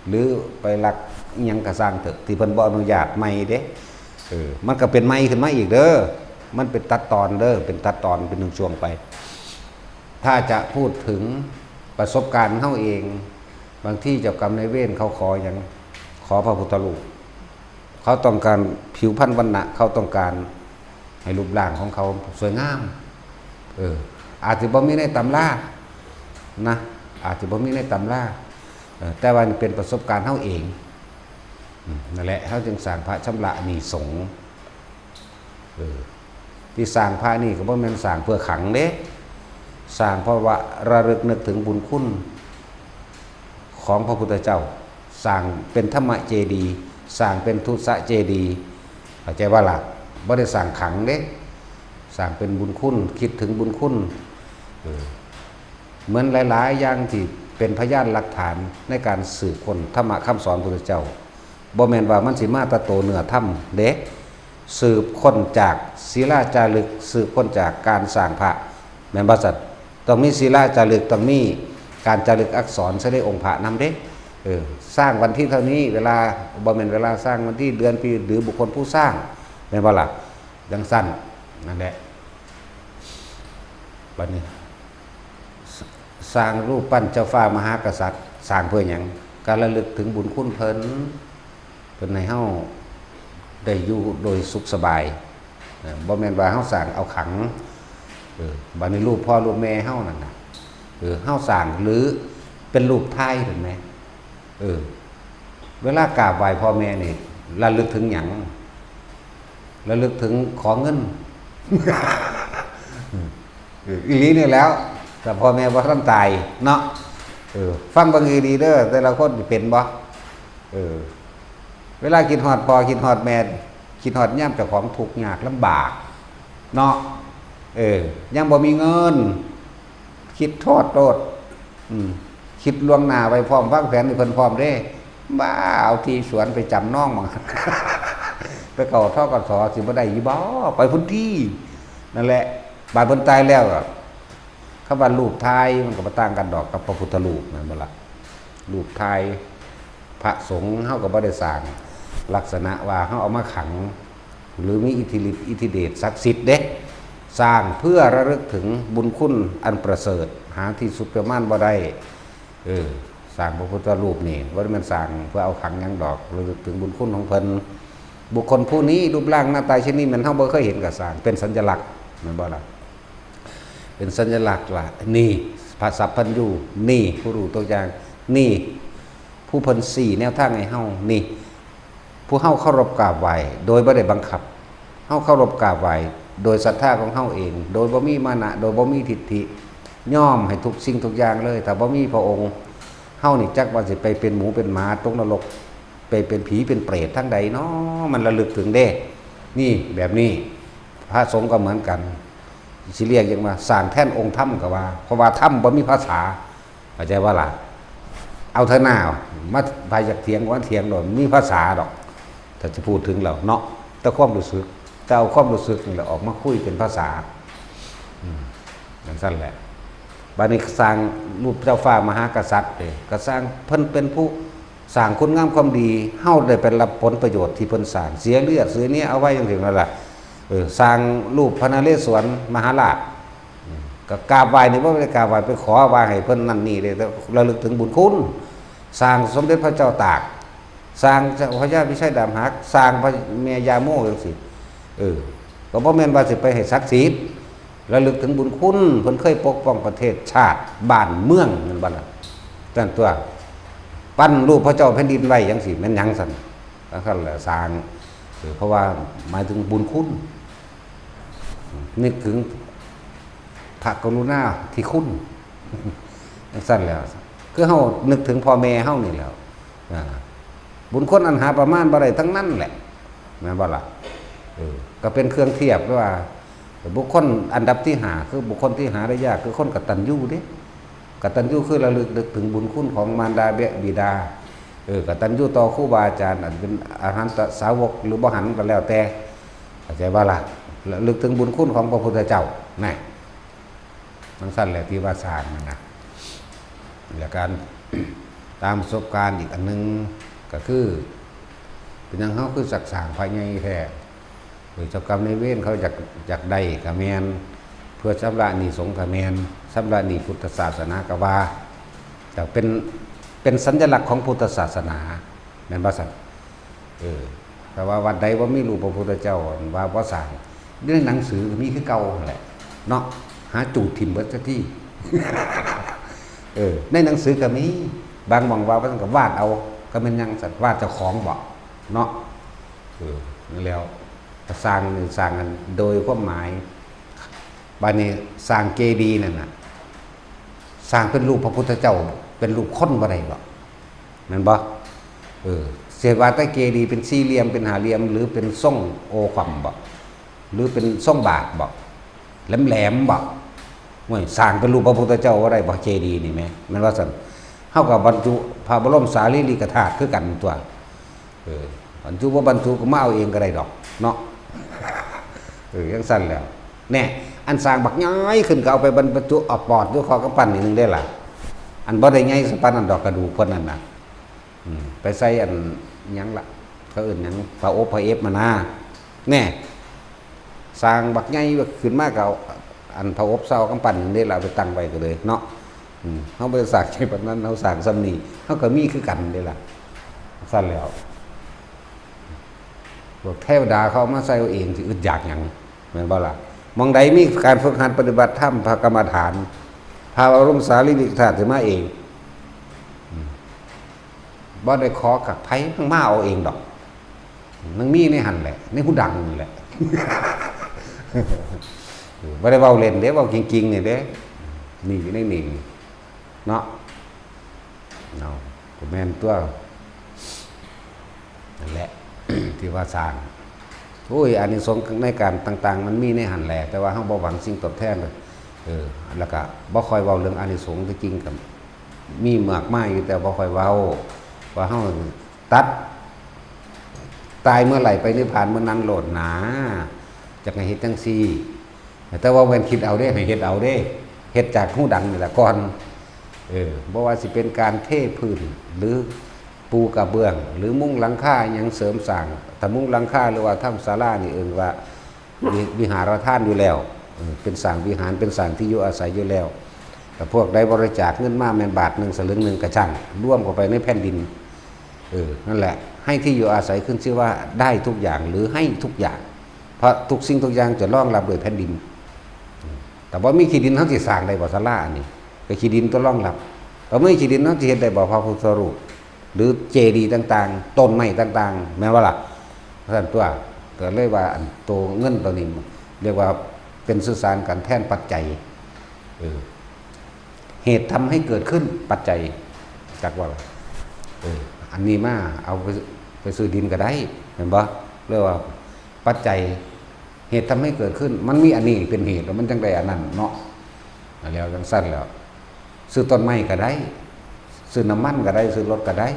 หรือไปหลักอิหยังก็สร้างเถอะที่เพิ่นบ่อนุญาตใหม่เด้มันก็เป็นใหม่ขึ้นมาอีกเด้อมันเป็นตัดตอนเด้อเป็นตัดตอนเป็นช่วงๆไปถ้าจะพูดถึงประสบการณ์เฮาเองบางที่เจ้ากรรมนายเวรเขาขออย่างขอพระพุทธรูปเขาต้องการผิวพรรณวรรณะเขาต้องการให้รูปร่างของเขาสวยงามอาจจะบ่มีในตำรานะอาจจะบ่มีในตำราแต่ว่าเป็นประสบการณ์เฮาเองนั่นแหละเฮาจึงสร้างพระชำระหนี้สงฆ์ที่สร้างพระนี่ก็บ่แม่นสร้างเพื่อขังเด้สร้างเพราะว่าระลึกนึกถึงบุญคุณของพระพุทธเจ้าสร้างเป็นธรรมเจดีย์สร้างเป็นทุสเจดีย์เข้าใจว่าล่ะบ่ได้สร้างขังเด้สร้างเป็นบุญคุณคิดถึงบุญคุณเหมือนหลายๆอย่างที่เป็นพยานหลักฐานในการสืบค้นธรรมะคำสอนพระพุทธเจ้าบ่แม่นว่ามันสิมาแตะโตเนื้อธรรมเด้สืบค้นจากศิลาจารึกสืบค้นจากการสร้างพระแม่นบ่ซั่นต้องมีศิลาจารึกต้องมีการจารึกอักษรแสดงองค์พระนำเด้สร้างวันที่เท่านี้เวลาบ่แม่นเวลาสร้างวันที่เดือนปีหรือบุคคลผู้สร้างแม่นบ่ล่ะจังสั้นนั่นแหละบัดนี้สร้างรูปปั้นเจ้าฟ้ามหากษัตริย์สร้างเพื่อหยังการระลึกถึงบุญคุณเพิ่นให้เฮาได้อยู่โดยสุขสบายบ่แม่นว่าเฮาสร้างเอาขังบัดนี้รูปพ่อรูปแม่เฮานั่นน่ะเฮาสร้างหรือเป็นรูปถ่ายเห็นไหมเวลากราบไหว้พ่อแม่นี่ระลึกถึงหยังระลึกถึงขอเงิน อีหลีนี่แล้วแต่พ่อแม่บ่ทันตายเนาะฟังเบิ่งดีๆเด้อแต่ละคนเป็นบ่เวลาคิดฮอดพ่อคิดฮอดแม่คิดฮอดยามเจ้าของทุกข์ยากลำบากเนาะยังบ่มีเงินคิดโทษคิดล่วงหน้าไว้พร้อมวางแผนให้เพิ่นพร้อมเด้บ้าเอาที่สวนไปจำน้องมั่ง ไปเก่าทกสสิบ่ได้อีบ่ไปพุ่นที่นั่นแหละบาดเพิ่นตายแล้วคำว่ารูปถ่ายมันก็บ่ต่างกันดอกกับพระพุทธรูปนั่นบ่ล่ะรูปถ่ายพระสงฆ์เฮาก็บ่ได้สร้างลักษณะว่าเฮาเอามาขังหรือมีอิทธิฤทธิ์อิทธิเดชศักดิ์สิทธิ์เด้สร้างเพื่อระลึกถึงบุญคุณอันประเสริฐหาที่สุดประมาณบ่ได้สร้างพระพุทธรูปนี่บ่ได้มันสร้างเพื่อเอาขังหยังดอกระลึกถึงบุญคุณของเพิ่นบุคคลผู้นี้รูปร่างหน้าตาเช่นนี้มันเฮาบ่เคยเห็นก็สร้างเป็นสัญลักษณ์แม่นบ่ล่ะเป็นสัญลักษณ์ว่านี่พระสัพพัญญูนี่ผู้รู้ตัวอย่างนี่ผู้เพิ่นสี่แนวทางให้เฮานี่ผู้เฮาเคารพกราบไหว้โดยบ่ได้บังคับเฮาเคารพกราบไหว้โดยศรัทธาของเฮาเองโดยบ่มีมานะโดยบ่มีทิฏฐิยอมให้ทุกสิ่งทุกอย่างเลยถ้าบ่มีพระองค์เฮานี่จักว่าสิไปเป็นหมูเป็นหมาตกนรกไปเป็นผีเป็นเปรตทั้งใดเนาะมันระลึกถึงเด้นี่แบบนี้พระสงฆ์ก็เหมือนกันสิเรียกอย่างว่าสร้างแท่นองค์ธรรมก็ว่าเพราะว่าธรรมบ่มีภาษาเข้าใจว่าล่ะเอาเถอะหน้ามาพายจากเถียงว่าเถียงโดยมีภาษาดอกถ้าจะพูดถึงแล้วเนาะแต่ความรู้สึกแต่เอาความรู้สึกนี่แหละออกมาคุยเป็นภาษาอย่างสั้นแหละบัดนี้สร้างรูปเจ้าฟ้ามหากษัตริย์ก็สร้างเพิ่นเป็นผู้สร้างคุณงามความดีเฮาได้เป็นรับผลประโยชน์ที่เพิ่นสร้างเสียเลือดเสียเนี้ยเอาไว้อย่างถึงนั่นล่ะสร้างรูปพระนเรศวรมหาราชก็กราบไหว้นี่บ่ได้กราบไหว้ไปขอว่าให้เพิ่นนั่นนี่เลยแต่ระลึกถึงบุญคุณสร้างสมเด็จพระเจ้าตากสร้างพระยาพิชัยดาบหักสร้างพระแม่ยาโมจังซี่ ก็บ่แม่นว่าสิไปให้ศักดิ์สิทธิ์ระลึกถึงบุญคุณเพิ่นเคยปกป้องประเทศชาติบ้านเมืองนั่นบ่ล่ะนั่นตัวปั้นรูปพระเจ้าแผ่นดินไว้จังซี่แม่นหยังซั่นนั่นแหละสร้างเพราะว่าหมายถึงบุญคุณนึกถึงพระกรุณาธิคุณจังซั่นแล้วคือเฮานึกถึงพ่อแม่เฮานี่แหล้วบุญคุณอันหาประมาณบ่ได้ทั้งนั้นแหละแม่นบ่ล่ะก็เป็นเครื่องเทียบว่าบุคคลอันดับที่หาคือบุคคลที่หาได้ยากคือคนกตัญญูเด้กตัญญูคือระลึกถึงบุญคุณของมารดาบิดากตัญญูต่อครูบาอาจารย์อันเป็นอรหันตสาวกหรือบ่หันก็แล้วแต่เข้าใจว่าล่ะระลึกถึงบุญคุณของพระพุทธเจ้านั่นมันสั้นแหละที่ว่าสร้างนะและการตามประสบการณ์อีกอันนึงก็คือเป็นอย่างเขาคือศักดิ์สร้างภายในแท้โดยเจ้ากรรมในายเวรเขาอยากได้กะแมนเพื่อชำระหนี้สงฆ์กะแมนชำระหนี้พุทธศาสนากะว่าแต่เป็นสัญลักษณ์ของพุทธศาสนาแม่นบ่ซั่นแต่ว่าวัดใดว่ามีรูปพระพุทธเจ้าว่าบ่สร้างเรื่องหนังสือก็มีคือเก่านั่นแหละเนาะหาจูดถิ่มเบิดซะที่ ในหนังสือก็มีบางหม่องว่าเพิ่นก็วาดเอาก็แม่นหยังสัตว์วาดเจ้าของบ่เนาะนั่นแล้วสร้างนี่สร้างกันโดยความหมายบัดนี้สร้างเจดีย์นั่นน่ะสร้างเป็นรูปพระพุทธเจ้าเป็นรูปคนบ่ได้บ่แม่นบ่เสียว่าแต่เจดีย์เป็นสี่เหลี่ยมเป็นห้าเหลี่ยมหรือเป็นทรงโอความบ่หรือเป็นทรงบาทบ่แหลมๆบ่ห่วยสร้างเป็นรูปพระพุทธเจ้าบ่ได้บ่เจดีย์นี่แม่แม่นว่าซั่นเฮาก็บรรจุพระบรมสารีริกธาตุคือกันตัวบรรจุบ่บรรจุก็มาเอาเองก็ได้ดอกเนาะจังซั่นแล้วแน่อันสร้างบักย้อยขึ้นก็เอาไปบรรจุเอาปอดด้วยคอกำปั้นนี่นึงได้ล่ะอันบ่ได้ใหญ่สัปานนั้นดอกกระดูกเพิ่นนั่นน่ะไปใส่อันหยังล่ะเขาเอิ้นหยังพระอบพระเอฟมานาแน่สร้างบักใหญ่ขึ้นมาก็เอาอันพระอบเซากำปั้นนี่ล่ะไปตั้งไว้ก็เลยเนาะเฮาบ่ได้สร้างใช่ปานนั้นเฮาสร้างซ้ำนี้เฮาก็มีคือกันเด้ล่ะซั่นแล้วพวกเทวดาเขามาใส่เอาเองสิอึดอยากหยังแม่นบ่ล่ะมองใดมีการฝึกหัดปฏิบัติธรรมพระกรรมฐานพระบรมสารีริกธาตุสิมาเองบ่ได้ขอกับไผมันมาเอาเองดอกมันมีในหั่นแหละในหูดังนี่แหละบ่ได้เว้าเล่นเด้เว้าจริงๆนี่เด้นี่อยู่ในนี่เนาะก็แม่นตัวนั่นแหละ ที่ว่าสร้างโอ้ยอานิสงส์ในการต่างๆมันมีในหั่นแหละแต่ว่าเฮาบ่หวังสิ่งตอบแทนเลยแล้วก็บ่ค่อยเว้าเรื่องอานิสงส์จริงๆก็มีมากมายอยู่แต่บ่ค่อยเว้าว่าเฮาตัดตายเมื่อไหร่ไปนิพพานเมื่อนั้นโลดหนาจักให้เฮ็ดจังซี่แต่ว่าเว้นคิดเอาเด้ให้เฮ็ดเอาเด้เฮ็ดจากหูดังนี่ล่ะก่อนบ่ว่าสิเป็นการเทพื้นหรือปูกระเบื้องหรือมุ้งหลังคาหยังเสริมสร้างถ้ามุ้งหลังคาหรือว่าทำศาลานี่ว่าวิหารทานอยู่แล้วเป็นสร้างวิหารเป็นสร้างที่อยู่อาศัยอยู่แล้วแต่พวกใดบริจาคเงินมาแม่นบาท1สลึง1กระช่างร่วมเข้าไปในแผ่นดินนั่นแหละให้ที่อยู่อาศัยขึ้นชื่อว่าได้ทุกอย่างหรือให้ทุกอย่างเพราะทุกสิ่งทุกอย่างจะรองรับโดยแผ่นดินแต่ว่ามีขี้ดินเฮาสิสร้างได้บ่ศาลาอันนี้ก็ขี้ดินต้องรองรับแต่ไม่ขี้ดินเฮาสิเฮ็ดได้บ่พระพุทธรูปหรือเจดีย์ต่างๆต้นไม้ต่างๆแม้ว่าล่ะท่านตัวก็เลยว่าอันโตเงินตัวนี้เรียกว่าเป็นสื่อสารกันแทนปัจจัยเหตุทำให้เกิดขึ้นปัจจัยจากว่าอันนี้มาเอาไปซื้อดินก็ได้เห็นบ่เรียกว่าปัจจัยเหตุทำให้เกิดขึ้นมันมีอันนี้เป็นเหตุแล้วมันจังได้อันนั้นเนาะแล้วจังสั้นแล้วซื้อต้นไม้ก็ได้ซื้อน้ำมันก็ได้ซื้อรถก็ได้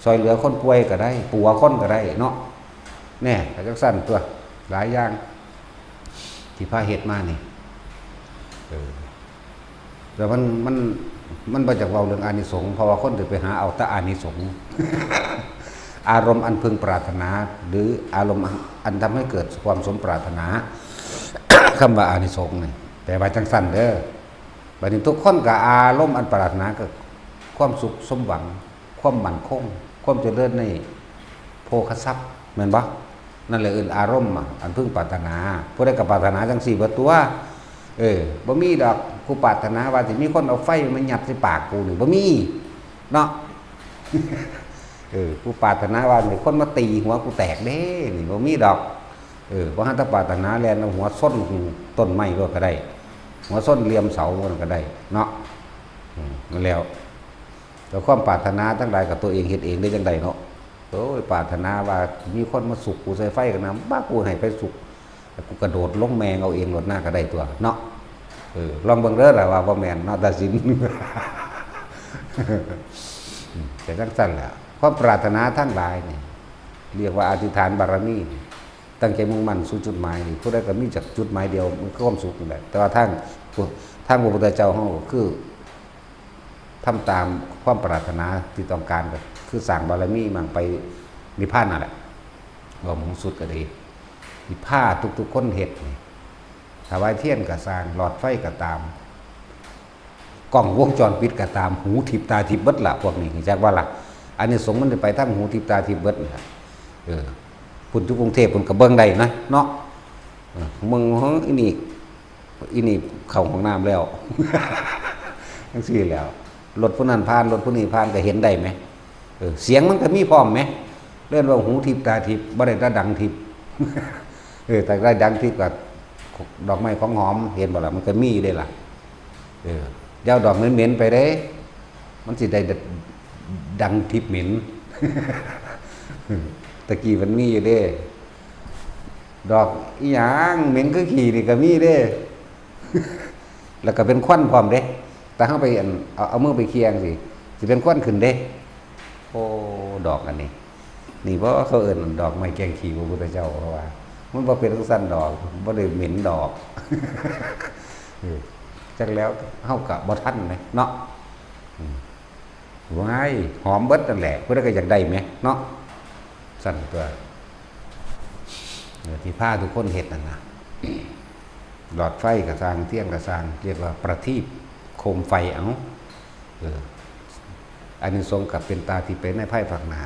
ซอยเหลือคนป่วยก็ได้ปัวคนก็ได้เนาะแน่จังสั้นตัวหลายอย่างที่พาเหตุมานี่แต่มันมาจากเราเรื่องอานิสงส์เพราะว่าคนจะไปหาเอาแต่อานิสงส์ อารมณ์อันพึงปรารถนาหรืออารมณ์อันทำให้เกิดความสมปรารถนา คำว่าอานิสงส์นี่แต่ว่าจังสั้นเด้อบัดนี้ทุกคนกับอารมณ์อันปรารถนาก็ความสุขสมหวังความมั่นคงความเจริญในโภคทรัพย์แม่นบ่ นั่นแหละอารมณ์อันพึ่งปรารถนาผู้ใดก็ปรารถนาจังสี่บ่ตัวบ่มีดอกกูปรารถนาว่าสิมีคนเอาไฟมันยัดใส่ปากกูนี่บ่มีเนาะ กูปรารถนาว่ามีคนมาตีหัวกูแตกเด้นี่บ่มีดอกบ่ฮั่นถ้าปรารถนาแล่นเอาหัวส้นต้นไม้ก็ได้หัวส้นเหลี่ยมเสามันก็ได้เนาะนั่นแล้วแต่ความปรารถนาทั้งหลายกับตัวเองเฮ็ดเองได้จังไดเนาะโอ้ยปรารถนาว่ามีคนมาสุกกูใส่ไฟกันนะบ้ากูให้ไปสุกกูกระโดดลงแมงเอาเองรถหน้าก็ได้ตัวเนาะลองเบิ่งเด้อล่ะว่าบ่แม่นเนาะตัดสิน แต่จังซั่นแหละความปรารถนาทั้งหลายนี่เรียกว่าอธิษฐานบารมีตั้งใจมุ่งมั่นสู่จุดหมายนี่ผู้ใดก็มีจักจุดหมายเดียวมันก็ความสุขนั่นแหละแต่ว่าทางพระพุทธเจ้าเฮาก็คือทำตามความปรารถนาที่ต้องการก็คือสร้างบารมีมั่งไปนิพพานนั่นแหละว่ามุ่งสุดก็ดีที่ผ้าทุกๆคนเฮ็ดนี่ถวายเทียนก็สร้างหลอดไฟก็ตามกล้องวงจรปิดก็ตามหูทิพตาทิพเบิดล่ะพวกนี้จักว่าล่ะอันนี้สงฆ์มันไปทางหูทิพตาทิพเบิดล่ะพุ่นอยู่กรุงเทพฯพุ่นก็เบิ่งได้นะเนาะมึงอีนี่เข้าห้องน้ำแล้ว จังซี่แล้วรถผู้นั้นผ่านรถผู้นี้ผ่านก็เห็นได้ไหมเสียงมันก็มีพร้อมไหมเรื่องว่าหูทิพตาทิพบ่ได้ดังทิพ แต่ได้ดังทิพกับดอกไม้ของหอมเห็นบ่ล่ะมันก็มีได้ล่ะยาวดอกเหม็นๆไปเด้มันสิได้ดังทิพเหม็น ตะกี้มันมีอยู่เด้ดอกอีหยังเหม็นคือขี้นี่ก็มีเด้ แล้วก็เป็นควันพร้อมเด้แต่เฮาไปเอามือไปเคียงสิเป็นควันขึ้นเด้โอ้ดอกอันนี้นี่เพราะเขาเอิ้นดอกไม้แกงขี้พระพุทธเจ้าเพราะว่ามันบ่เป็นสั้นดอกบ่ได้เหม็นดอก จักแล้วเฮาก็บ่ทันเนาะว้ายหอมเบิดนั่นแหละเพิ่นก็อยากได้แหมเนาะสั่นตัวที่ผ้าทุกคนเฮ็ดนั่นน่ะ หลอดไฟก็สร้างเที่ยงก็สร้างเรียกว่าประทีปโคมไฟเอาอานิสงส์กับเป็นตาที่เป็นในไพ่ภาคหน้า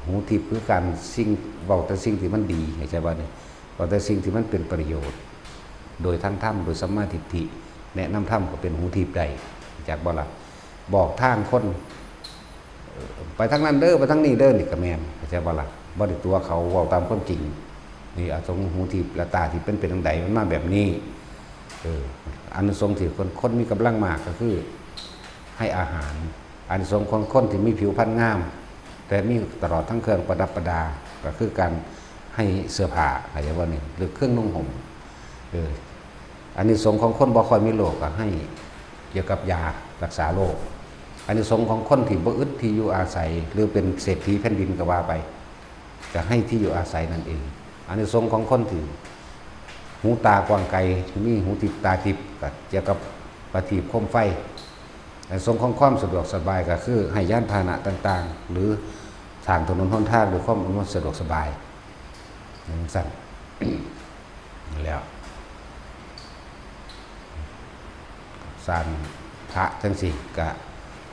หูทิพย์คือการสิ่งเว้าแต่สิ่งที่มันดีเข้าใจบ่นี่เว้าแต่สิ่งที่มันเป็นประโยชน์โดยทางธรรมโดยสัมมาทิฏฐิแนะนำธรรมก็เป็นหูทิพย์ได้จากบ่ล่ะบอกทางคนไปทางนั้นเด้อไปทางนี้เด้อนี่ก็แม่นเข้าใจบ่ล่ะบ่ได้ตัวเขาเว้าตามความจริงนี่อาสงหูทิพย์และตาที่เป็นจังไดมันมาแบบนี้อานิสงส์ที่คนมีกำลังมากก็คือให้อาหารอานิสงส์คนที่มีผิวพรรณงามแต่มีตลอดทั้งเครื่องประดับประดาก็คือการให้เสื้อผ้าอะไรว่านี่หรือเครื่องนุ่งห่มอานิสงส์ของคนบ่ค่อยมีโรคก็ให้เกี่ยวกับยารักษาโรคอานิสงส์ของคนที่บ่อึดที่อยู่อาศัยหรือเป็นเศรษฐีแผ่นดินก็ว่าไปจะให้ที่อยู่อาศัยนั่นเองอานิสงส์ของคนที่หูตากว้างไกลมีหูทิพตาทิพก็เกี่ยวกับประทีปโคมไฟอานิสงส์ของความสะดวกสบายก็คือให้ยานพาหนะต่างๆหรือสร้างถนนหนทางด้วยความอำนวยสะดวกสบายอย่างสั้น แล้วสร้างพระจังสิก็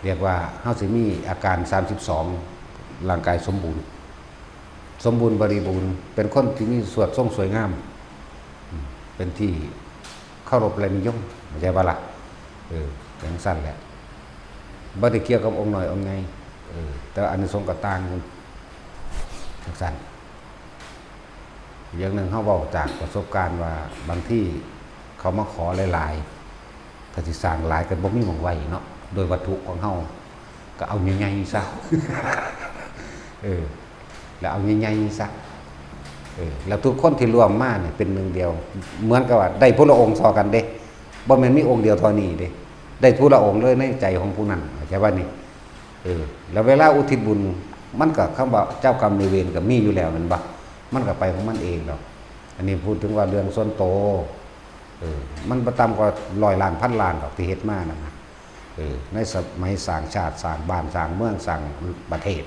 เรียกว่าเฮาสิมีอาการ32ร่างกายสมบูรณ์บริบูรณ์เป็นคนที่มีสวดทรงสวยงามเป็นที่เคารพและนิยมเข้าใจบ่ล่ะอย่างสั้นแหละบ่ได้เกี่ยวกับองค์หน่อยองค์ใหญ่แต่อานิสงส์ก็ต่างกันอย่างสั้นอย่างหนึ่งเฮาเว้าจากประสบการณ์ว่าบางที่เขามาขอหลายๆถ้าสิสร้างหลายก็บ่มีหม้องไว้เนาะโดยวัตถุของเฮาก็เอาใหญ่ๆซะ แล้วเอาใหญ่ๆซะแล้วทุกคนที่รวมมาเนี่ยเป็นหนึ่งเดียวเหมือนกับว่าได้พระองค์ซอกันเด้บ่แม่นมีองค์เดียวเท่านี้เด้ได้พระองค์เลยในใจของผู้นั้นเข้าใจว่านี่แล้วเวลาอุทิศบุญมันก็คำว่าเจ้ากรรมนายเวรก็มีอยู่แล้วแม่นบ่มันก็ไปของมันเองดอกอันนี้พูดถึงว่าเรื่องส่วนโตมันบ่ต่ำกว่า100 ล้านพันล้านดอกที่เฮ็ดมานั่นนะในสมัยสร้างชาติสร้างบ้านสร้างเมืองสร้างประเทศ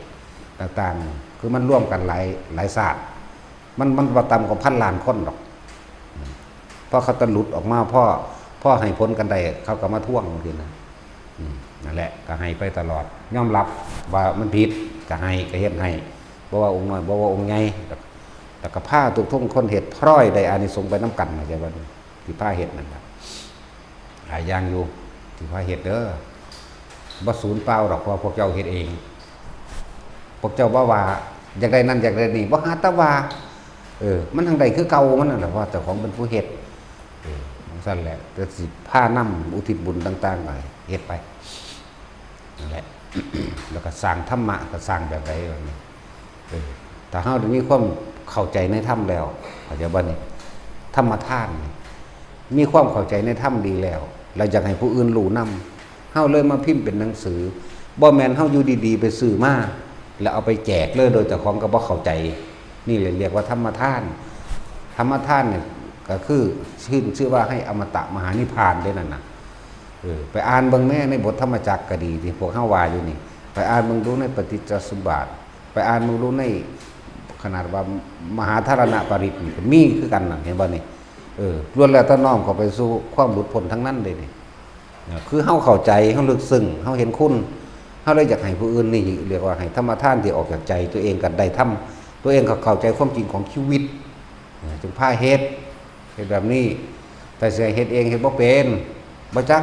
ต่างๆคือมันร่วมกันหลายศาสตร์มันบ่ต่ำกว่าพันล้านคนดอกเพราะเขาตะหลุดออกมาพ่อให้พ้นกันได้เขาก็มาท่วงทีนะนั่นแหละก็ให้ไปตลอดยอมรับว่ามันผิดก็ให้ก็เฮ็ดให้บ บ่ว่าองค์น้อยบ่ว่าองค์ใหญ่แต่ก็ผ้าทุกทุ่งคนเฮ็ดพร้อยได้อานิสงส์ไปน้ำกันนะจ๊ะว่าที่ผ้าเฮ็ดนั่นครับหลายอย่างอยู่ที่ผ้าเฮ็ดเด้อบ่สูญเปล่าหรอกเพราะพวกเจ้าเฮ็ดเองพวกเจ้าบ่ว่าอยากได้นั่นอยากได้นี่บ่หาแตะว่ามันทางใดคือเก่ามันนั่นแหละเพราะเจ้าของเป็นผู้เฮ็ดของซั่นแหละแต่สิผ้านำอุทิศบุญต่างๆไปเฮ็ดไปนั่นแหละ แล้วก็สร้างธรรมะก็สร้างแบบใดแบบนี้แต่เฮาได้มีความเข้าใจในธรรมแล้วเข้าใจบ่นี่ธรรมทานมีความเข้าใจในธรรมดีแล้วเราอยากให้ผู้อื่นรู้นำเฮาเลยมาพิมพ์เป็นหนังสือบ่แม่นเฮาอยู่ดีๆไปซื้อมาแล้วเอาไปแจกเลยโดยเจ้าของก็บ่เข้าใจนี่เลยเรียกว่าธรรมทานธรรมทานเนี่ยก็คือชื่อว่าให้อมตะมหานิพพานได้นั่นน่ะไปอ่านเบิ่งแม่ในบทธรรมจักรก็ดีที่พวกเฮาว่าอยู่นี่ไปอ่านเบิ่งดูในปฏิจจสมุปบาทไปอ่านเบิ่งดูในขนาดว่ามหาธารณปริตนี่ก็มีคือกันน่ะเห็นบ่นี่ล้วนแล้วแต่น้อมเข้าไปสู่ความหลุดพ้นทั้งนั้นเลยนี่คือเฮาเข้าใจเฮาลึกซึ้งเฮาเห็นคุณเฮาเลยอยากให้ผู้อื่นนี่เรียกว่าให้ธรรมทานที่ออกจากใจตัวเองก็ได้ทำตัวเองก็เข้าใจความจริงของชีวิตจึงพาเฮ็ดแบบนี้แต่สิเฮ็ดเองเฮ็ดบ่เป็นบ่จัก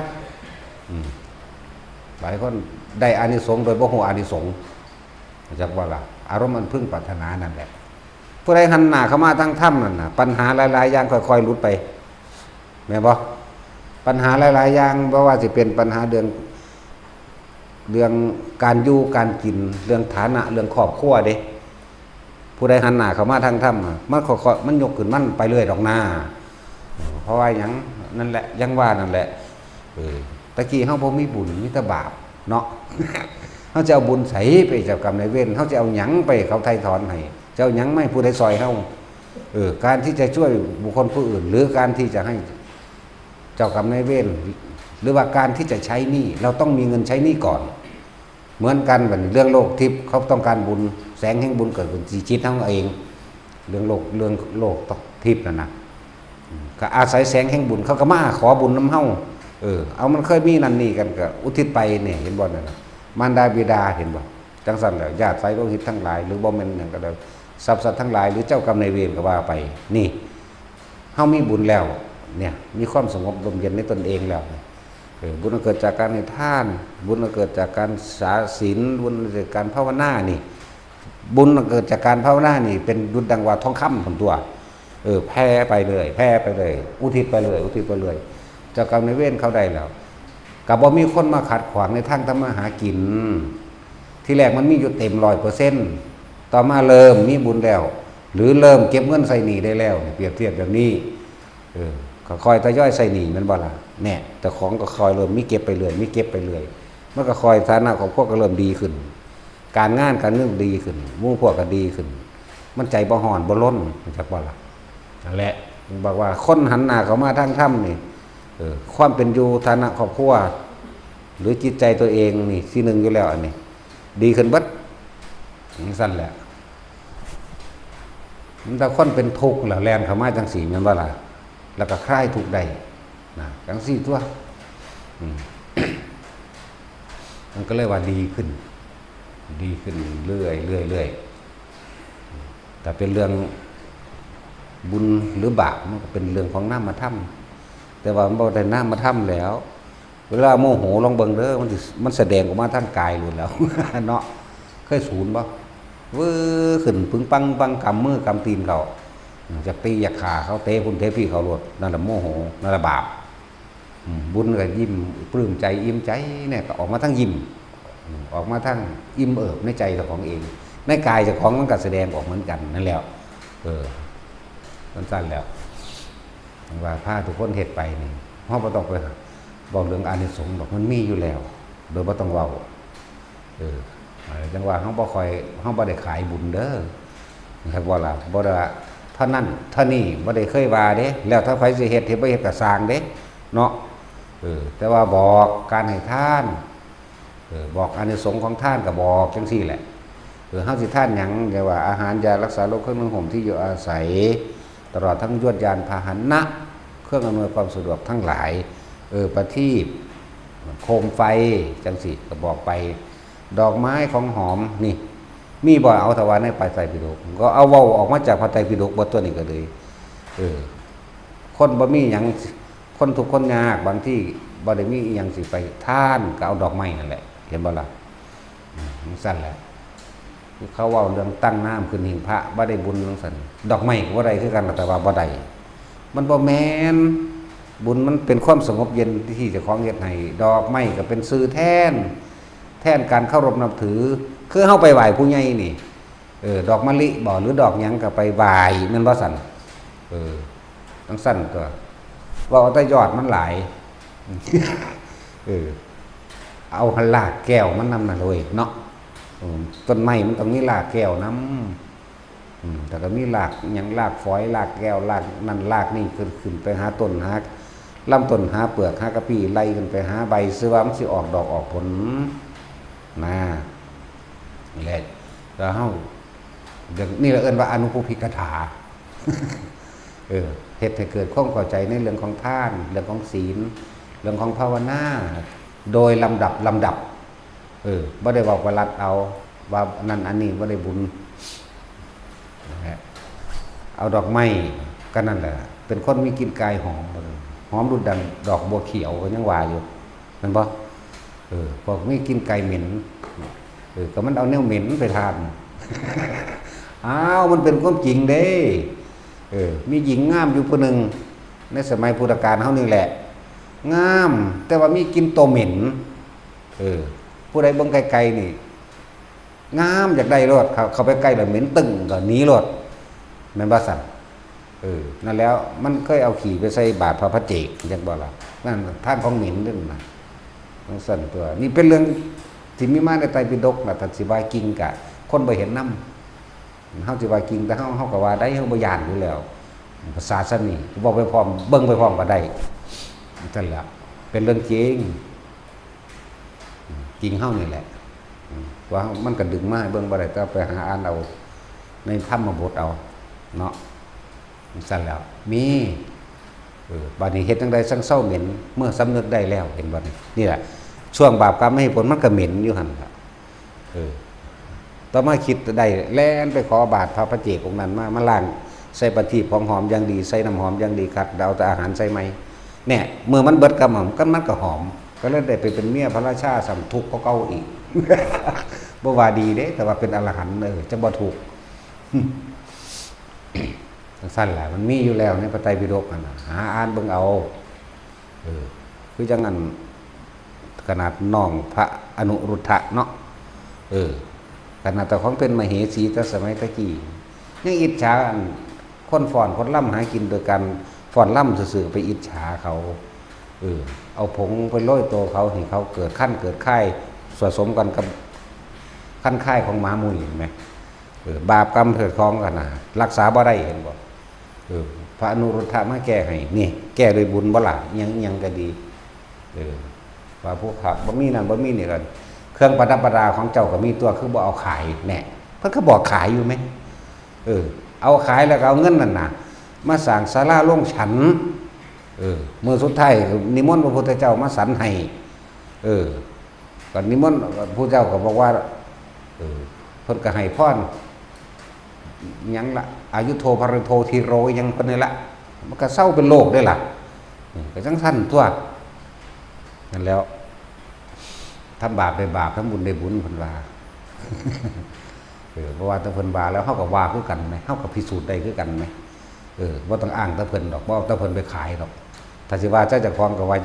หลายคนได้อานิสงส์โดยบ่ฮู้อานิสงส์จักว่าล่ะอารมณ์มันพึงปรารถนานั่นแหละผู้ใดหันหน้าเข้ามาทางถ้ำนั่นน่ะปัญหาหลายๆอย่างค่อยๆหลุดไปแม่นบ่ปัญหาหลายๆอย่างบ่ว่าสิเป็นปัญหาเรื่องการอยู่การกินเรื่องฐานะเรื่องครอบครัวเด้ผู้ใดหันหน้าเข้ามาทางถ้ำมันค่อยๆมันยกขึ้นมันไปเรื่อยดอกหน้าเพราะว่าหยังนั่นแหละยังว่านั่นแหละตะกี้เฮาบ่มีบุญมีแต่บาปเนาะ เฮาจะเอาบุญใส่ไปเจ้ากรรมนายเวรเฮาจะเอาหยังไปเขาไถ่ถอนให้เจ้าหยังไม่ผู้ใดซอยเฮาการที่จะช่วยบุคคลผู้อื่นหรือการที่จะให้เจ้ากรรมนายเวรหรือว่าการที่จะใช้หนี้เราต้องมีเงินใช้หนี้ก่อนเหมือนกันแบบเรื่องโลกทิพย์เขาต้องการบุญแสงแห่งบุญเกิดขึ้นที่จิตของเองเรื่องโลกทิพย์นั่นน่ะก็อาศัยแสงแห่งบุญเขาก็มาขอบุญนำเฮาเอามันเคยมีนั่นนี่กันก็อุทิศไปเนี่ยเห็นบ่นั่นน่ะมารดาบิดาเห็นบ่จังซั่นแล้วญาติไสโลหิตทั้งหลายหรือบ่แม่นหยังก็ได้ทรัพย์สัตว์ทั้งหลายหรือเจ้ากรรมนายเวรก็ว่าไปนี่เฮามีบุญแล้วเนี่ยมีความสงบลมเย็นในตนเองแล้วบุญเกิดจากการให้ทานบุญเกิดจากการสาศีลบุญเกิดจากการภาวนานี่บุญเกิดจากการภาวนานี่เป็นดุจดังว่าทองคำของตัวแผ่ไปเลยแผ่ไปเลยอุทิศไปเลยอุทิศไปเลยเจ้ากรรมนายเวรเขาได้แล้วกับบ่มีคนมาขัดขวางในทางทำมาหากินที่แรกมันมีอยู่เต็ม100%ต่อมาเริ่มมีบุญแล้วหรือเริ่มเก็บเงินใส่หนี้ได้แล้วเปรียบเทียบแบบนี้ก็คอยทยอยใส่หนี้มันบ่ล่ะแน่แต่ของก็คอยเริ่มมีเก็บไปเรื่อยมีเก็บไปเรื่อยมันก็คอยฐานะของพวกก็เริ่มดีขึ้นการงานการเงินดีขึ้นหมู่พวกก็ดีขึ้นมันใจบ่ฮ้อนบ่ล้นจักบ่ล่ะนั่นแหละบอกว่าคนหันหน้าเข้ามาทางถ้ำนี่ความเป็นอยู่ฐานะครอบครัวหรือจิตใจตัวเองนี่ที่หนึ่งอยู่แล้วอันนี้ดีขึ้นเบิดอย่างสั้นแหละมันแต่คนเป็นทุกข์แล้วแลนเข้ามาจังสี่แม่นบ่ล่ะแล้วก็คลายทุกข์ได้นะจังสี่ตัวมันก็เลยว่าดีขึ้นเรื่อยแต่เป็นเรื่องบุญหรือบาปมันก็เป็นเรื่องของนามธรรมแต่ว่ามันบ่ได้นามธรรมแล้วเวลาโมโหลองเบิ่งเด้อมันแสดงออกมาทางกายเลยแล้ว เนาะเคยสูญบ่วื้อขึ้นปึงปังกำมือกำตีนเขาจะตีอยากขาเขาเตะพุ่นเทพี่เขาโลดนั่นแหละโมโหนั่นแหละบาปบุญก็ยิ้มปลื้มใจอิ่มใจเนี่ยก็ออกมาทั้งยิ้มออกมาทั้งอิ่มเอิบในใจเจ้าของเองในกายเจ้าของมันก็แสดงออกเหมือนกันนั่นแหละสั้นๆแล้วว่าพาทุกคนเฮ็ดไปนี่เฮาบ่ต้องไปบอกเรื่องอานิสงส์ดอกมันมีอยู่แล้วโดยบ่ต้องเว้าจังว่าเฮาบ่ได้ขายบุญเด้อนะครับว่าล่ะบ่ได้เท่านั้นเท่านี้บ่ได้เคยว่าเด้แล้วถ้าไผสิเฮ็ดบ่เฮ็ดก็สร้างเด้เนาะแต่ว่าบอกการให้ทานบอกอานิสงส์ของทานก็บอกจังซี่แหละเฮาสิทานหยังเรียกว่าอาหารยารักษาโรคเครื่องนึ่งห่มที่อยู่อาศัยตลอดทั้งยวดยานพาหนะเครื่องอำนวยความสะดวกทั้งหลายประทีปโคมไฟจังสิก็บอกไปดอกไม้ของหอมนี่ มีบ่เอาถวายในพระไตรปิฎกก็เอาเว้าออกมาจากพระไตรปิฎกบทตัวนี้ก็เลยคนบ่มีหยังคนทุกคนยากบางที่บ่ได้มีอีหยังสิไปท่านก็เอาดอกไม้นั่นแหละเห็นบ่ล่ะมันสั่นแหละเขาเว้าเรื่องตั้งน้ำขึ้นหิ้งพระบ่ได้บุญจังซั่นดอกไม้ก็บ่ได้คือกันแต่ว่าบ่ได้มันบ่แม่นบุญมันเป็นความสงบเย็นที่เจ้าของเฮ็ดให้ดอกไม้ก็เป็นสื่อแทนการเคารพนับถือคือเฮาไปไหว้ผู้ใหญ่นี่ดอกมะลิบ่หรือดอกหยังก็ไปไหว้แม่นบ่ซั่นจังซั่นตัวว่าเอาแต่ยอดมันหลายเอาหันลากแก้วมันนำน่ะเลยเนาะต้นไม้มันต้องมีรากแก้วน้ำแต่ก็มีรากหยังรากฝอยรากแก้วรากนั่นรากนี่ขึ้นไปหาต้นหาลำต้นหาเปลือกหากระปี้ไล่ขึ้นไปหาใบซื้อว่ามันสิออกดอกออกผลนะนี่แหละแล้วเฮานี่เราเอิ้นว่าอนุภูพิกถาเฮ็ดให้เกิดความเข้าใจในเรื่องของทานเรื่องของศีลเรื่องของภาวนาโดยลำดับบ่ได้บอกว่ารัดเอาว่านั่นอันนี้บ่ได้บุญเอาดอกไม้ก็นั่นแหละเป็นคนมีกลิ่นกายหอมดุจดังดอกบัวเขียวก็ยังว่าอยู่แม่นบ่พวกมีกลิ่นกายเหม็นก็มันเอาแนวเหม็นไปทานอ้าวมันเป็นความจริงเด้มีหญิงงามอยู่ผู้หนึ่งในสมัยพุทธกาลเฮานี่แหละงามแต่ว่ามีกลิ่นตัวเหม็นผู้ใดเบิ่งไกลๆนี่งามอยากได้รถเขาไปใกล้แล้วเหม็นตึ้งก็หนีรถแม่นบ่ซั่นนั่นแล้วมันเคยเอาขี่ไปใส่บาตรพระเจกจังบ่ล่ะนั่นทางของเหม็นนั่นน่ะจังซั่นตัวนี่เป็นเรื่องที่มีมาในไตรปิฎกน่ะถ้าสิว่าจริงกะคนบ่เห็นนำเฮาสิว่าจริงแต่เฮาก็ว่าได้เฮาบ่ย่านอยู่แล้วภาษาซะนี่บ่ไปพร้อมเบิ่งไปพร้อมก็ได้นั่นแหละเป็นเรื่องจริงเฮานี่แหละว่ามันก็ดึงมาให้เบิ่งบ่ได้แต่ไปหาอ่านเอาในธรรมบทเอาเนาะสั่นแล้วมีบัดนี้เฮ็ดจังได๋สังเศร้าเหม็นเมื่อสำนึกได้แล้วเห็นบ่นี่แหละช่วงบาปกรรมไม่ให้ผลมันก็เหม็นอยู่หั่นล่ะต่อมาคิดได้แล่นไปขอบาตรพระเจกองค์นั้นมาล้างใส่ประทีปหอมอย่างดีใส่น้ำหอมอย่างดีคัดเอาแต่อาหารใส่ไหมเนี่ยเมื่อมันเบิดกรรมมันก็หอมก็เลยได้ไปเป็นเมียพระราชาสำทุกข์ก็เก่าอีกบ่ว่าดีเด้แต่ว่าเป็นอรหันต์จะบ่ถูกสั้นแหละมันมีอยู่แล้วในพระไตรปิฎกนั่นน่ะหาอ่านเบิ่งเอาคือจังนั้นขนาดน้องพระอนุรุทธะเนาะขนาดแต่ของเป็นมเหสีแต่สมัยตะกี้ยังอิจฉาคนฟ้อนคนล่ำหากินโดยการฟ้อนล่ำซื่อๆไปอิจฉาเขาเอาผงไปโรยตัวเขาให้เขาเกิดขั้นเกิดไข้ผสมกันกับขั้นไข้ของหมามุยเห็นไหมบาปกรรมเถิดคล้องกันนะรักษาบ่ได้เห็นบ่พระอนุรุทธะมาแก้ให้นี่แก้โดยบุญบ่ล่ะยังก็ดีว่าพวกขับบ่มีนั่นบ่มีนี่กันเครื่องประดับประดาของเจ้าก็มีตัวคือบ่เอาขายแน่เพิ่นก็บอกขายอยู่ไหมเอาขายแล้วก็เอาเงินนั่นน่ะมาสร้างศาลาโรงฉันมื้อสุดท้ายนิมนต์พระพุทธเจ้ามาสรรให้ก็นิมนต์พระพุทธเจ้าก็บอกว่าเพิ่นก็ให้พรหยังละอายุโทภรโทธีโรยังเพิ่นนี่ละมันก็เศร้าเป็นโลกได้ล่ะก็จังซั่นทั่วนั่นแล้วทำบาปได้บาปทำบุญได้บุญเพิ่นว่าเพราะว่าถ้าเพิ่นว่าแล้วเฮาก็ว่าคือกันมั้ยเฮาก็พิสูจน์ได้คือกันมั้ยบ่ต้องอ้างแต่เพิ่นดอกบ่เอาแต่เพิ่นไปขายดอกถ้าสิว่าเจ้าเจ้าของก็ว่า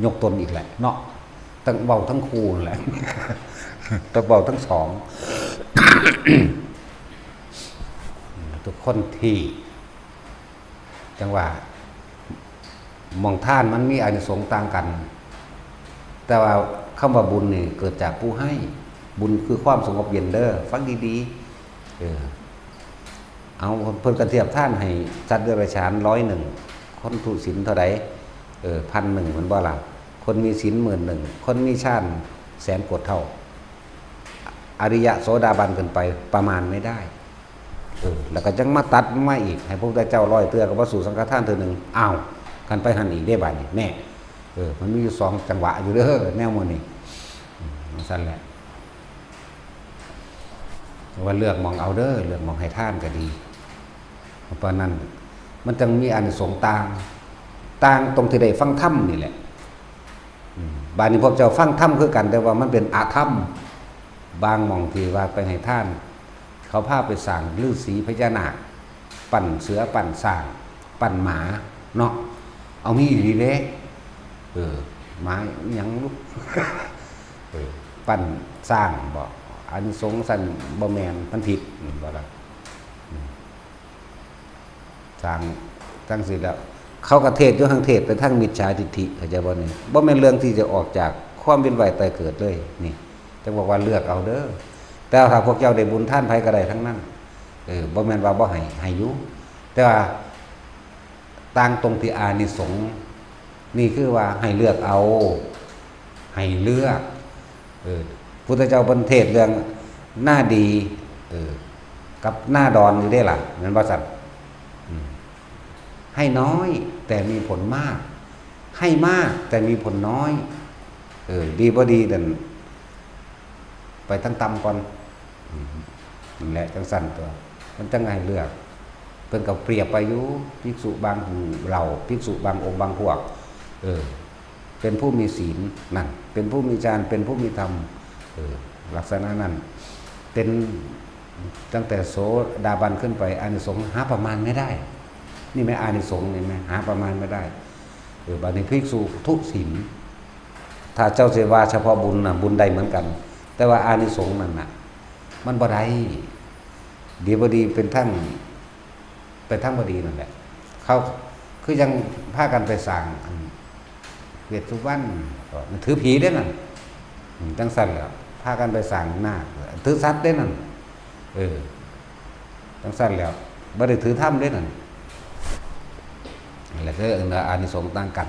ยกตนอีกแหละเนาะทั้งเว้าทั้งคู่นั่นแหละต้องเว้าทั้งสองทุกคนที่จังว่ามองท่านมันมีอานิสงส์ต่างกันแต่ว่าคำว่าบุญนี่เกิดจากผู้ให้บุญคือความสงบเย็นเด้อฟังดีๆเอาเพิ่นกระเทียบท่านให้สัตว์เดรัจฉาน101คนทุศีลเท่าใด1,000เหมือนบ่ล่ะคนมีศีล10,000คนมีฌานแสนกว่าเท่าอริยะโสดาบันขึ้นไปประมาณไม่ได้แล้วก็จังมาตัดมาอีกให้พระพุทธเจ้า100เตื้อกับพระสู่สังฆทานเทื่อนึงอ้าวกันไปหันอีกได้บัดนี้แน่มันมีอยู่2จังหวะอยู่เด้อแนวมื้อนี้ซั่นแหละ ว่าเลือกมองเอาเด้อเลือกมองให้ท่านก็ดีเพราะนั้นมันจึงมีอานิสงส์ต่างตรงที่ได้ฟังธรรมนี่แหละบางนี้พวกเจ้าฟังธรรมคือกันแต่ว่ามันเป็นอาธรรมบางมองที่ว่าไปให้ท่านเขาพาไปสั่งฤาษีพญานาคปั่นเสือปั่นสร้างปั่นหมาเนาะเอามีอยู่ดีเด้หมายังลูก ปั่นสร้างบอกอานิสงส์สันบ่แมนมันผิดบอกละสร้างตั้งสิแล้วเขากระเทศอยู่ทางเทศไปทั้งมิจฉาทิฏฐิเข้าใจบ่นี่บ่แม่นเรื่องที่จะออกจากความเป็นไหวตายเกิดเลยนี่จะบอกว่าเลือกเอาเด้อแต่ถ้าพวกเจ้าได้บุญท่านไผก็ได้ทั้งนั้นบ่แม่นว่าบ่ให้อยู่แต่ว่าต่างตรงที่อานิสงส์นี่คือว่าให้เลือกเอาให้เลือกพุทธเจ้าบนเทศเรื่องหน้าดีกับหน้าดอนอยู่ได้ล่ะเหมือนว่าสัตว์ให้น้อยแต่มีผลมากให้มากแต่มีผลน้อยดีบ่ดีเด่นไปตั้งตำก่อนนั่นแหละจังสั่นตัวมันจังไงเลือกเพิ่นก็เปรียบไปอยู่ภิกษุบางเราภิกษุบางองค์บางพวกเป็นผู้มีศีลนั่นเป็นผู้มีฌานเป็นผู้มีธรรมลักษณะนั้นเป็นตั้งแต่โสดาบันขึ้นไปอานิสงส์หาประมาณไม่ได้นี่ไม่อานิสงส์นี่ไหมหาประมาณไม่ได้บางทีภิกษุทุศีลถ้าเจ้าเสวาเฉพาะบุญนะบุญใดเหมือนกันแต่ว่าอานิสงส์นั่นน่ะมันบ่ได้ดีบ่ดีเป็นทั้งบ่ดีนั่นแหละเขาคือยังพากันไปสั่งเวทสุวรรณมันถือผีได้นั่นจังสั่นแล้วพากันไปสั่งหน้าถือสัตว์ได้นั่นจังสั่นแล้วบ่ได้ถือถ้ำได้นั่นอะไรก็อานิสงส์ต่างกัน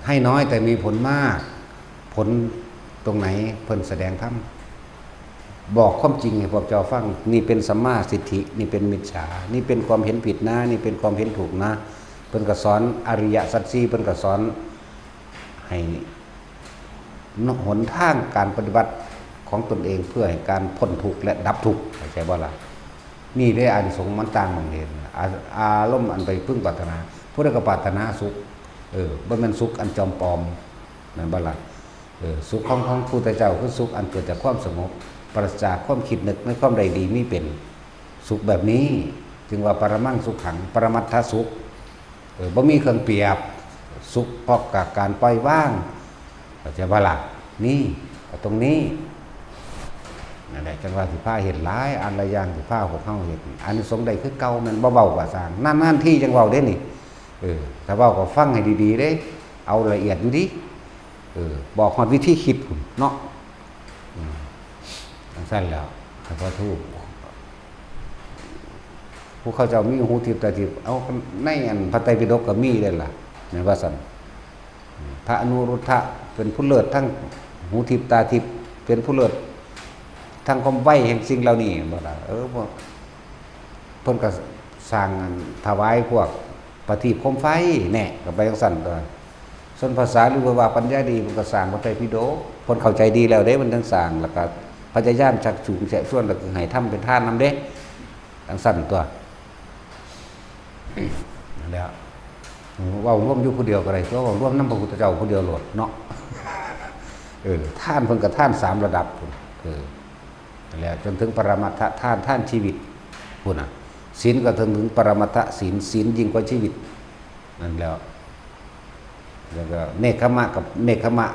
ให้น้อยแต่มีผลมากผลตรงไหนเพิ่นแสดงธรรมบอกความจริงให้พวกเจ้าฟังนี่เป็นสัมมาทิฏฐินี่เป็นมิจฉานี่เป็นความเห็นผิดนะนี่เป็นความเห็นถูกนะเพิ่นก็สอนอริยสัจสี่เพิ่นก็สอนให้หนทางการปฏิบัติของตนเองเพื่อให้การพ้นทุกข์และดับทุกข์เข้าใจบ่ล่ะนี่ได้อานิสงส์มันต่างกันเองอารมณ์อันไปพึ่งปรารถนาผู้ใดก็ปรารถนาสุขบ่แม่นสุขอันจอมปลอมนั่นบ่ล่ะสุขของพุทธเจ้าคือสุขอันเกิดจากความสงบปราศจากความคิดนึกในความใดดีมีเป็นสุขแบบนี้จึงว่าปรมังสุขขังปรมัตถสุขบ่มีเครื่องเปรียบสุขเพราะกับการปล่อยว่างเข้าใจบ่ล่ะนี่ตรงนี้นั่นแหละจังว่าสิพาเห็นหลายอันละอย่างสิพาพวกเฮาเห็นอานิสงส์ใดคือเก่ามันบ่เบากว่าสร้างนั่นที่จังเว้าเด้นี่ถ้าเว้าก็ฟังให้ดีๆเด้เอาละเอียดอยู่ดิบอกฮอดวิธีคิดพุ่นเนาะจังซั่นแล้วถ้าพอถูกผู้เขาเจ้ามีหูทิพย์ตาทิพย์เอาในอันพระไตรปิฎกก็มีเด้ล่ะแม่นว่าซั่นพระอนุรุทธะเป็นผู้เลิศทั้งหูทิพย์ตาทิพย์เป็นผู้เลิศทั้งความไวแห่งสิ่งเหล่านี้บ่ล่ะพวกเพิ่นก็สร้างถวายพวกประทีปโคมไฟแน่ก็ไปจังซั่นตัวส่วนภาษาหรือว่าปัญญาดีมันก็สร้างพระไตรปิฎกคนเข้าใจดีแล้วเด้มันทั้งสร้างแล้วก็พยายามชักจูงแสะส่วนแล้วก็ให้ทำเป็นทานนำเด้จังซั่นตัวนั่นแหละว่าร่วมอยู่ผู้เดียวก็ได้ตัวว่าร่วมนำพระพุทธเจ้าผู้เดียวโลดเนาะท่านเพิ่นก็ท่าน3ระดับนั่นแหละจนถึงปรมัตถท่านชีวิตพุ่นน่ะศีลก็ถึงปรมัตถศีลยิ่งกว่าชีวิตนั่นแล้วก็เนกขมะกับเนกขมะ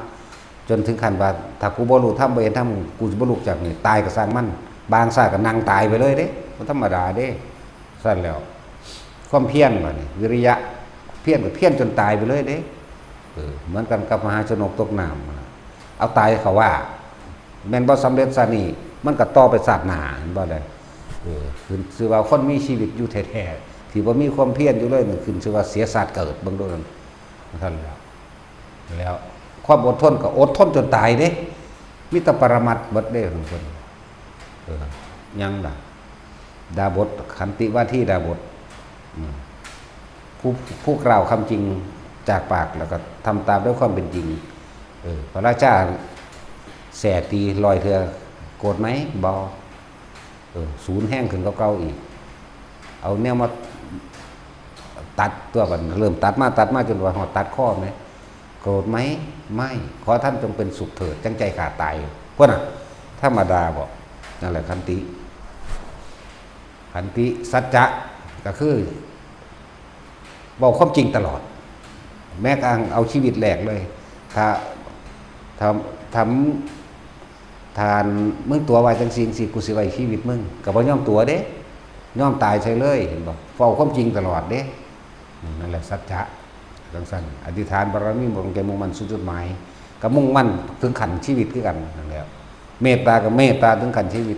จนถึงขั้นว่าถ้ากูบ่รู้ทำบ่เห็นทำกูสิบ่รู้จักนี่ตายก็สร้างมันบางซาก็นั่งตายไปเลยเด้บ่ธรรมดาเด้ซั่นแล้วความเพียรว่านี่วิริยะเพียรก็เพียรจนตายไปเลยเด้เหมือนกันกับมหาชนกตกน้ำเอาตายเขาว่าแม่นบ่สำเร็จซะนี่มันก็ต่อไปศาสนาเห็นบ่ได้คือชื่อว่าคนมีชีวิตอยู่แท้ๆที่บ่มีความเพียรอยู่เลยนั่นคือชื่อว่าเสียศาสตร์เกิดเบิ่งดูนั่นท่านแล้วความอดทนก็อดทนจนตายเด้มิตรปรมัตถ์เบิดเด้ของเพิ่นยังล่ะดาบทขันติว่าที่ดาบทผู้กล่าวคำจริงจากปากแล้วก็ทำตามด้วยความเป็นจริงพระราชาแส่ตีลอยเถื่อ โกรธไหมบ่ศูนย์แห้งขึ้นเก่าๆอีกเอาแนวมาตัดตัวกันเริ่มตัดมาจนว่าหอดตัดข้อไหมโกรธไหมไม่ขอท่านจงเป็นสุขเถิดจังใจขาดตายพวกน่ะธรรมดาบอกนั่นแหละขันติสัจจะก็คือบอกความจริงตลอดแม้กระทั่งเอาชีวิตแหลกเลยถ้าทานมึงตัวไว้จังสิ่งสิกูสิไว้ชีวิตมึงกับว่าย่อมตัวเด้ย่อมตายใช่เลยเห็นบอกเฝ้าความจริงตลอดเด้นั่นแหละสัจจะจังสั้นอธิษฐานบารมีมุ่งแก่มุ่งมั่นสู่จุดหมายกับมุ่งมั่นถึงขันชีวิตคือกันนั่นแหละเมตตากับเมตตาถึงขันชีวิต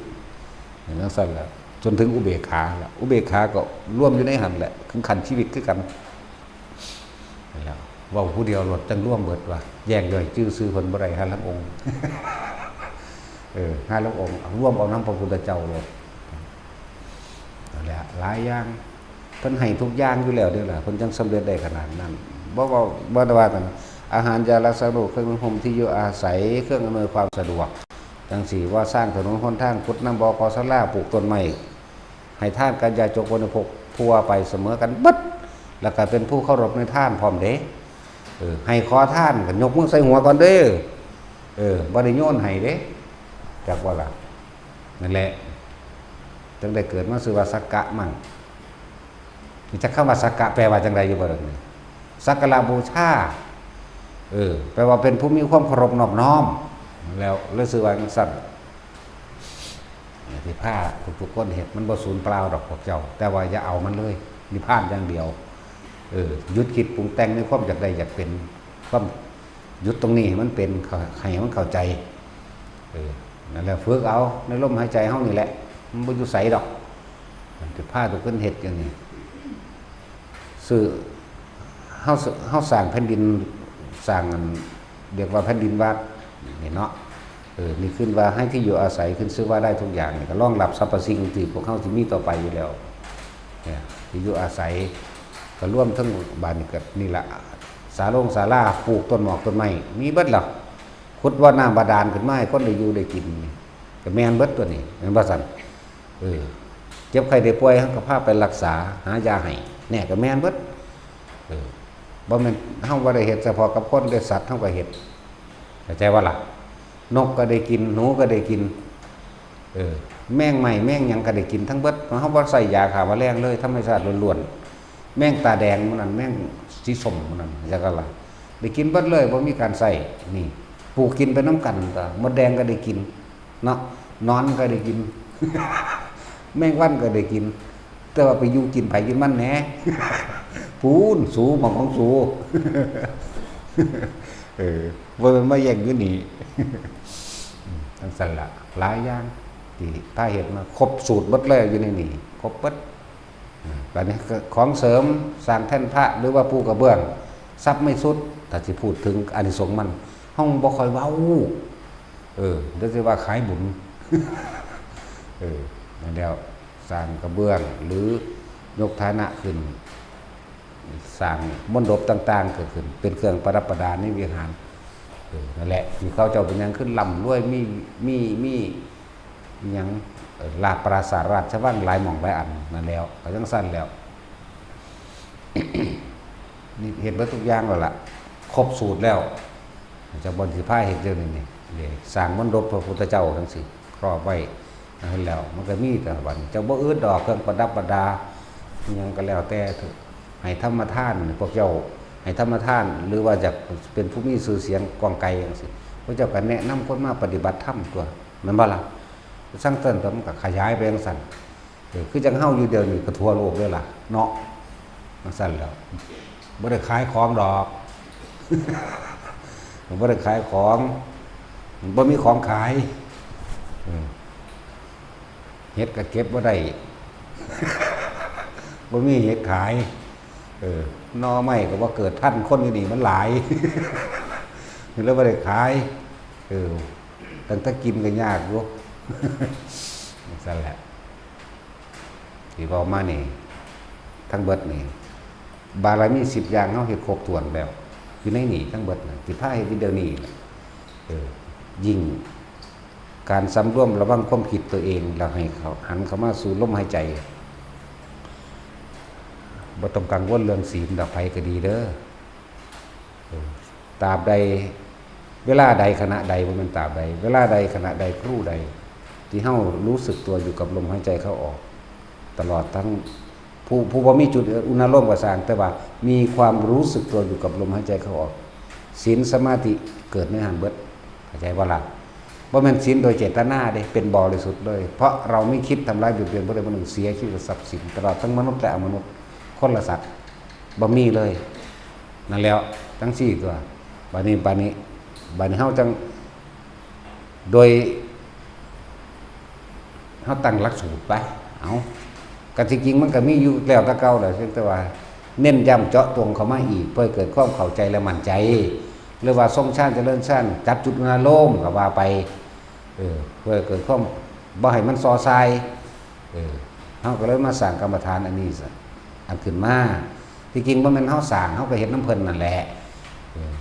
จังสั้นแหละจนถึงอุเบกขาแล้วอุเบกขาก็ร่วมอยู่ในหันแหละถึงขันชีวิตคือกันแล้วว่าผู้เดียวหลดจังร่วมเบิดว่าแยกเลยชื่อซื้อคนบ่ได้ห้าลักองค์ห้าลักองค์ร่วมเอาน้ำพระพุทธเจ้าหลดนั่นแหละหลายอย่างเพิ่นให้ทุกอย่างอยู่แล้วเด้อล่ะเพิ่นจังสำเร็จได้ขนาดนั้นบ่ว่ากันอาหารยารักษาโรคเครื่องนุ่งห่มที่อยู่อาศัยเครื่องอำนวยความสะดวกจังสี่ว่าสร้างถนนหนทางขุดน้ำบ่อกอศาลาปลูกต้นไม้ให้ท่านกันยาจกบริโภคพัวไปเสมอกันบัดแล้วก็เป็นผู้เคารพในท่านพร้อมเด้ให้ขอท่านก็ยกมือใส่หัวก่อนเด้อบ่ได้โยนให้เด้จักว่าล่ะนั่นแหละจังได้เกิดมาชื่อว่าสักกะมั่งนี่จักคำว่าสักกะแปลว่าจังไดอยู่บ่ล่ะนี่สักการะบูชาแปลว่าเป็นผู้มีความเคารพนอบน้อมแล้วเลยชื่อว่าจังซั่นที่ผ้าทุกๆคนเห็นมันบ่สูญเปล่าดอกพวกเจ้าแต่ว่าอย่าเอามันเลยนิพพานอย่างเดียวหยุดคิดปรุงแต่งในความอยากได้อยากเป็นความหยุดตรงนี้มันเป็นให้มันเข้าใจนั่นแหละฝึกเอาในลมหายใจเฮานี่แหละมันบ่อยู่ไสดอกที่ผ้าทุกคนเฮ็ดอย่างนี้ซื้อเฮาสร้างแผ่นดินสร้างเรียกว่าแผ่นดินวัดนี่เนาะนี่ขึ้นว่าให้ที่อยู่อาศัยขึ้นซื้อว่าได้ทุกอย่างนี่ก็รองรับสรรพสิ่งที่พวกเขาที่มีต่อไปอยู่แล้วเนี่ยที่อยู่อาศัยก็ร่วมทั้งบ้านนี่ก็นี่ละศาลาปลูกต้นหมอกต้นไม้มีเบิดหรอกขุดว่าน้ำบาดาลขึ้นมาให้คนได้อยู่ได้กินก็แม่นเบิดตัวนี้แม่นบ่ซั่นเจ็บไข้ได้ป่วยก็พาไปรักษาหายาให้แน่ก็แม่นเบิดบ่แม่นเฮาบ่ได้เฮ็ดเฉพาะกับคนได้สัตว์เฮาก็เฮ็ดเข้าใจว่าล่ะนกก็ได้กินหนูก็ได้กินแมงใหม่แมงหยังก็ได้กินทั้งเบิดเพราะเขาบ่ใส่ยาฆ่าแมลงเลยธรรมชาติล้วนๆแมงตาแดงมันนั่นแมงสีส้มมันนั่นจักล่ะได้กินเบิดเลยบ่มีการใส่นี่ปลูกกินไปน้ำกันมดแดงก็ได้กินเนาะนอนก็ได้กิน แมงวันก็ได้กินแต่ว่าไปอยู่กินไผกินมันแหน่ พูนสูหม่องของสู ว่ามันมาแย่งอยู่นี่ทั้งสั่นละหลายอย่างที่ถ้าเห็นมาครบสูตรเบิดเลยอยู่ในนี่ครบเบิดแบบนี้ของเสริมสร้างแท่นพระหรือว่าปูกระเบื้องทรัพย์ไม่สุดแต่ที่พูดถึงอานิสงส์มันห้องบ่ค่อยเว้าเดี๋ยวจะว่าขายบุญ นั่นแล้วสร้างกระเบื้องหรือยกฐานะขึ้นสร้างมณฑปต่างๆเกิดขึ้นเป็นเครื่องประดับประดาในวิหารนั่นแหละที่เขาเจ้าเป็นยังขึ้นลำด้วยมียังลาดปราสาทราชวังหลายหม่องหลายอันนั่นแล้วเขาจังสั้นแล้ว นี่เห็นว่าทุกอย่างแล้วล่ะครบสูตรแล้วจะบนสิผ้าเห็นเรื่องนี้นี่สร้างมณฑปพระพุทธเจ้าทั้งสี่ครอบไว้นั่นแล้วมันก็มีแต่วันเจ้าบ่อื่นดอกเครื่องประดับประดายังก็แล้วแต่ให้ธรรมทานพวกเจ้าให้ธรรมทานหรือว่าจะเป็นผู้มีชื่อเสียงกองไกลอย่างสิพระเจ้าก็แนะนำคนมาปฏิบัติธรรมตัวมันบ่ล่ะสร้างเต้นตัวมันก็ขยายไปอย่างสั่นคือจังเฮาอยู่เดียวนี่ก็ทั่วโลกด้วยล่ะเนาะมันสั่นแล้วบ่ได้ขายของดอก บ่ได้ขายของบ่มีของขายเฮ็ดก็เก็บบ่ได้ บ่มีเฮ็ดขายนอไม่ก็ว่าเกิดท่านคนอยู่นี่มันหลาย แล้วบ่ได้ขายตั้งแต่กินก็ยากอยู่ นั่นแหละที่บอกมานี่ทั้งเบิดนี่บารมี10อย่างเฮาเฮ็ดครบถ้วนแล้วอยู่ในนี่ทั้งเบิดน่ะที่พาเฮ็ดวิดีโอนี้ยิ่ง การสำรวมระวังความคิดตัวเองแล้วให้เขาหันเข้ามาสู่ลมหายใจบ่ต้องกังวลเรื่องศีลดอกไผก็ดีเด้อตราบใดเวลาใดขณะใดบ่แม่นตราบใดเวลาใดขณะใดครู่ใดที่เฮารู้สึกตัวอยู่กับลมหายใจเข้าออกตลอดทั้งผู้บ่มีจุดอุณโลมก็สร้างแต่ว่ามีความรู้สึกตัวอยู่กับลมหายใจเข้าออกศีลสมาธิเกิดในหันเบิดเข้าใจบ่ล่ะบ่แม่นศีลโดยเจตนาเด้เป็นบริสุทธิ์เลยเพราะเราไม่คิดทำร้ายเบียดเบียนผู้ใดผู้หนึ่งเสียชีวิตทรัพย์สินตลอดทั้งมนุษย์และอมนุษย์คนละสัตว์บ่มีเลยนั่นแล้วทั้ง4ตัวบัดนี้เฮาจังโดยเฮาตั้งหลักสูตรไปเอาก็จริงๆมันก็มีอยู่แล้วแต่เก่าแหละเพียงแต่ว่าเน้นย้ำเจาะตรงเข้ามาอีกเพื่อเกิดความเข้าใจและมั่นใจหรือว่าทรงชาติเจริญชาติจับจุดนาโลมก็ว่าไปเพื่อเกิดความบ่ให้มันซอทรายเฮาก็เลยมาสร้างกรรมฐานอันนี้ซะอันขึ้นมาที่จริงบ่แม่นเฮาสร้างเฮาก็เฮ็ดน้ำเพิ่นนั่นแหละ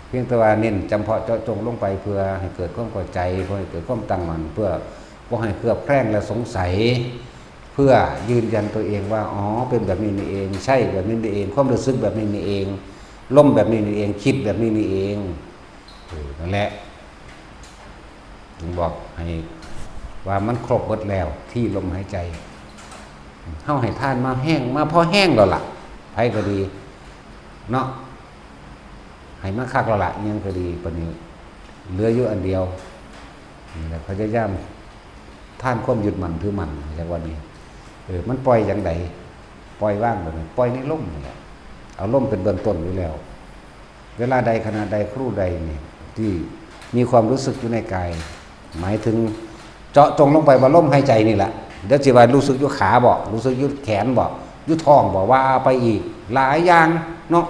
เพียงแต่ว่าเน้นจำเพาะเจาะจงลงไปเพื่อให้เกิดความเข้าใจเพื่อให้เกิดความตั้งมั่นเพื่อบ่ให้เคลือบแคลงและสงสัยเพื่อยืนยันตัวเองว่าอ๋อเป็นแบบนี้นี่เองใช่แบบนี้นี่เองความรู้สึกแบบนี้นี่เองล่มแบบนี้นี่เองคิดแบบนี้นี่เองนั่นแหละถึงบอกให้ว่ามันครบหมดแล้วที่ลมหายใจเฮาให้ทานมาแห้งมาพอแห้งแล้วล่ะไผก็ดีเนาะให้มาคักแล้วล่ะยังก็ดีปานนี้เหลืออยู่อันเดียวนี่แหละพยายามท่านความหยุดมั่นถือมั่นจากวันนี้มันปล่อยอย่างใดปล่อยว่างแบบนี้ปล่อยในลมนี่แหละเอาลมเป็นเบื้องต้นอยู่แล้วเวลาใดขณะใดครู่ใดนี่ที่มีความรู้สึกอยู่ในกายหมายถึงเจาะจงลงไปว่าลมหายใจนี่แหละเดี๋ยวสิว่ารู้สึกอยู่ขาบ่รู้สึกอยู่แขนบ่อยู่ท้องบ่ว่าไปอีกหลายอย่างเนาะ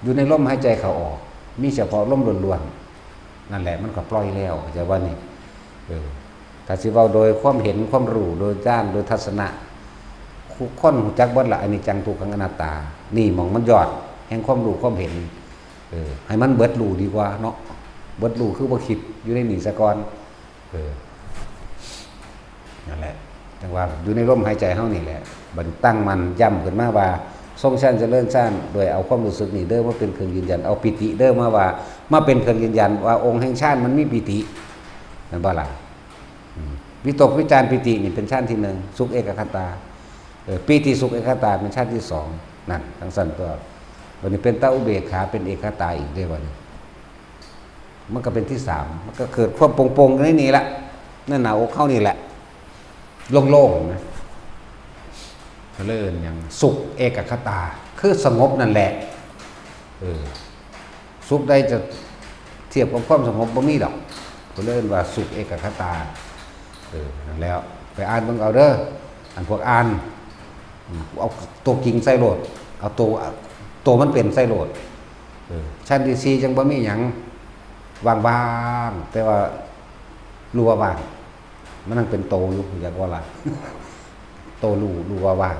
อยู่ในลมหายใจเข้าออกมีเฉพาะลมล้วนๆนั่นแหละมันก็ปล่อยแล้วจากวันนี้ถ้าสิเว้าโดยความเห็นความรู้โดยด้านโดยทัศนะคนหูจักบ่ละอนิจจังทุกขังอนัตตานี่มองมันยอดแห่งความรู้ความเห็นให้มันเบิดรู้ดีกว่าเนาะเบิดรู้คือบ่คิดอยู่ในนี่ซะก่อนนั่นแหละจังว่าอยู่ในลมหายใจเฮานี่แหละบัดตั้งมันย้ำขึ้นมาว่าทรงชั้นเจริญชั้นโดยเอาความรู้สึกนี่เด้อมาเป็นเครื่องยืนยันเอาปิติเด้อมาว่ามาเป็นเครื่องยืนยันว่าองค์แห่งฌานมันมีปิตินั่นบ่ล่ะวิตกวิจารปิตินี่เป็นชั้นที่1สุขเอกคตาปีติสุขเอกคตาเป็นชั้นที่2นั่นทั้งสั้นตัววันนี้เป็นตาอุเบกขาเป็นเอกคตาอีกด้วยวันนี้มันก็เป็นที่3มันก็เกิดความโปร่งๆในนี่แหละนั่นหนาอกเข้านี่แหละโล่งๆนะเลื่อนอย่างสุขเอกคตาคือสงบนั่นแหละสุขใดจะเทียบกับความสงบบ่มีดอกก็เลื่อนว่าสุขเอกคตานั่นแล้วไปอ่านเบิ่งเอาเด้ออันพวกอ่านเอาตัวกิ่งใส่โหลดเอาตัวมันเป็นใส่โหลดชั้นที่4จังบ่มีหยังว่างๆแต่ว่ารู้ว่าว่างมันนั่งเป็นโตอยู่อยากว่าล่ะโตรู้ว่าว่าง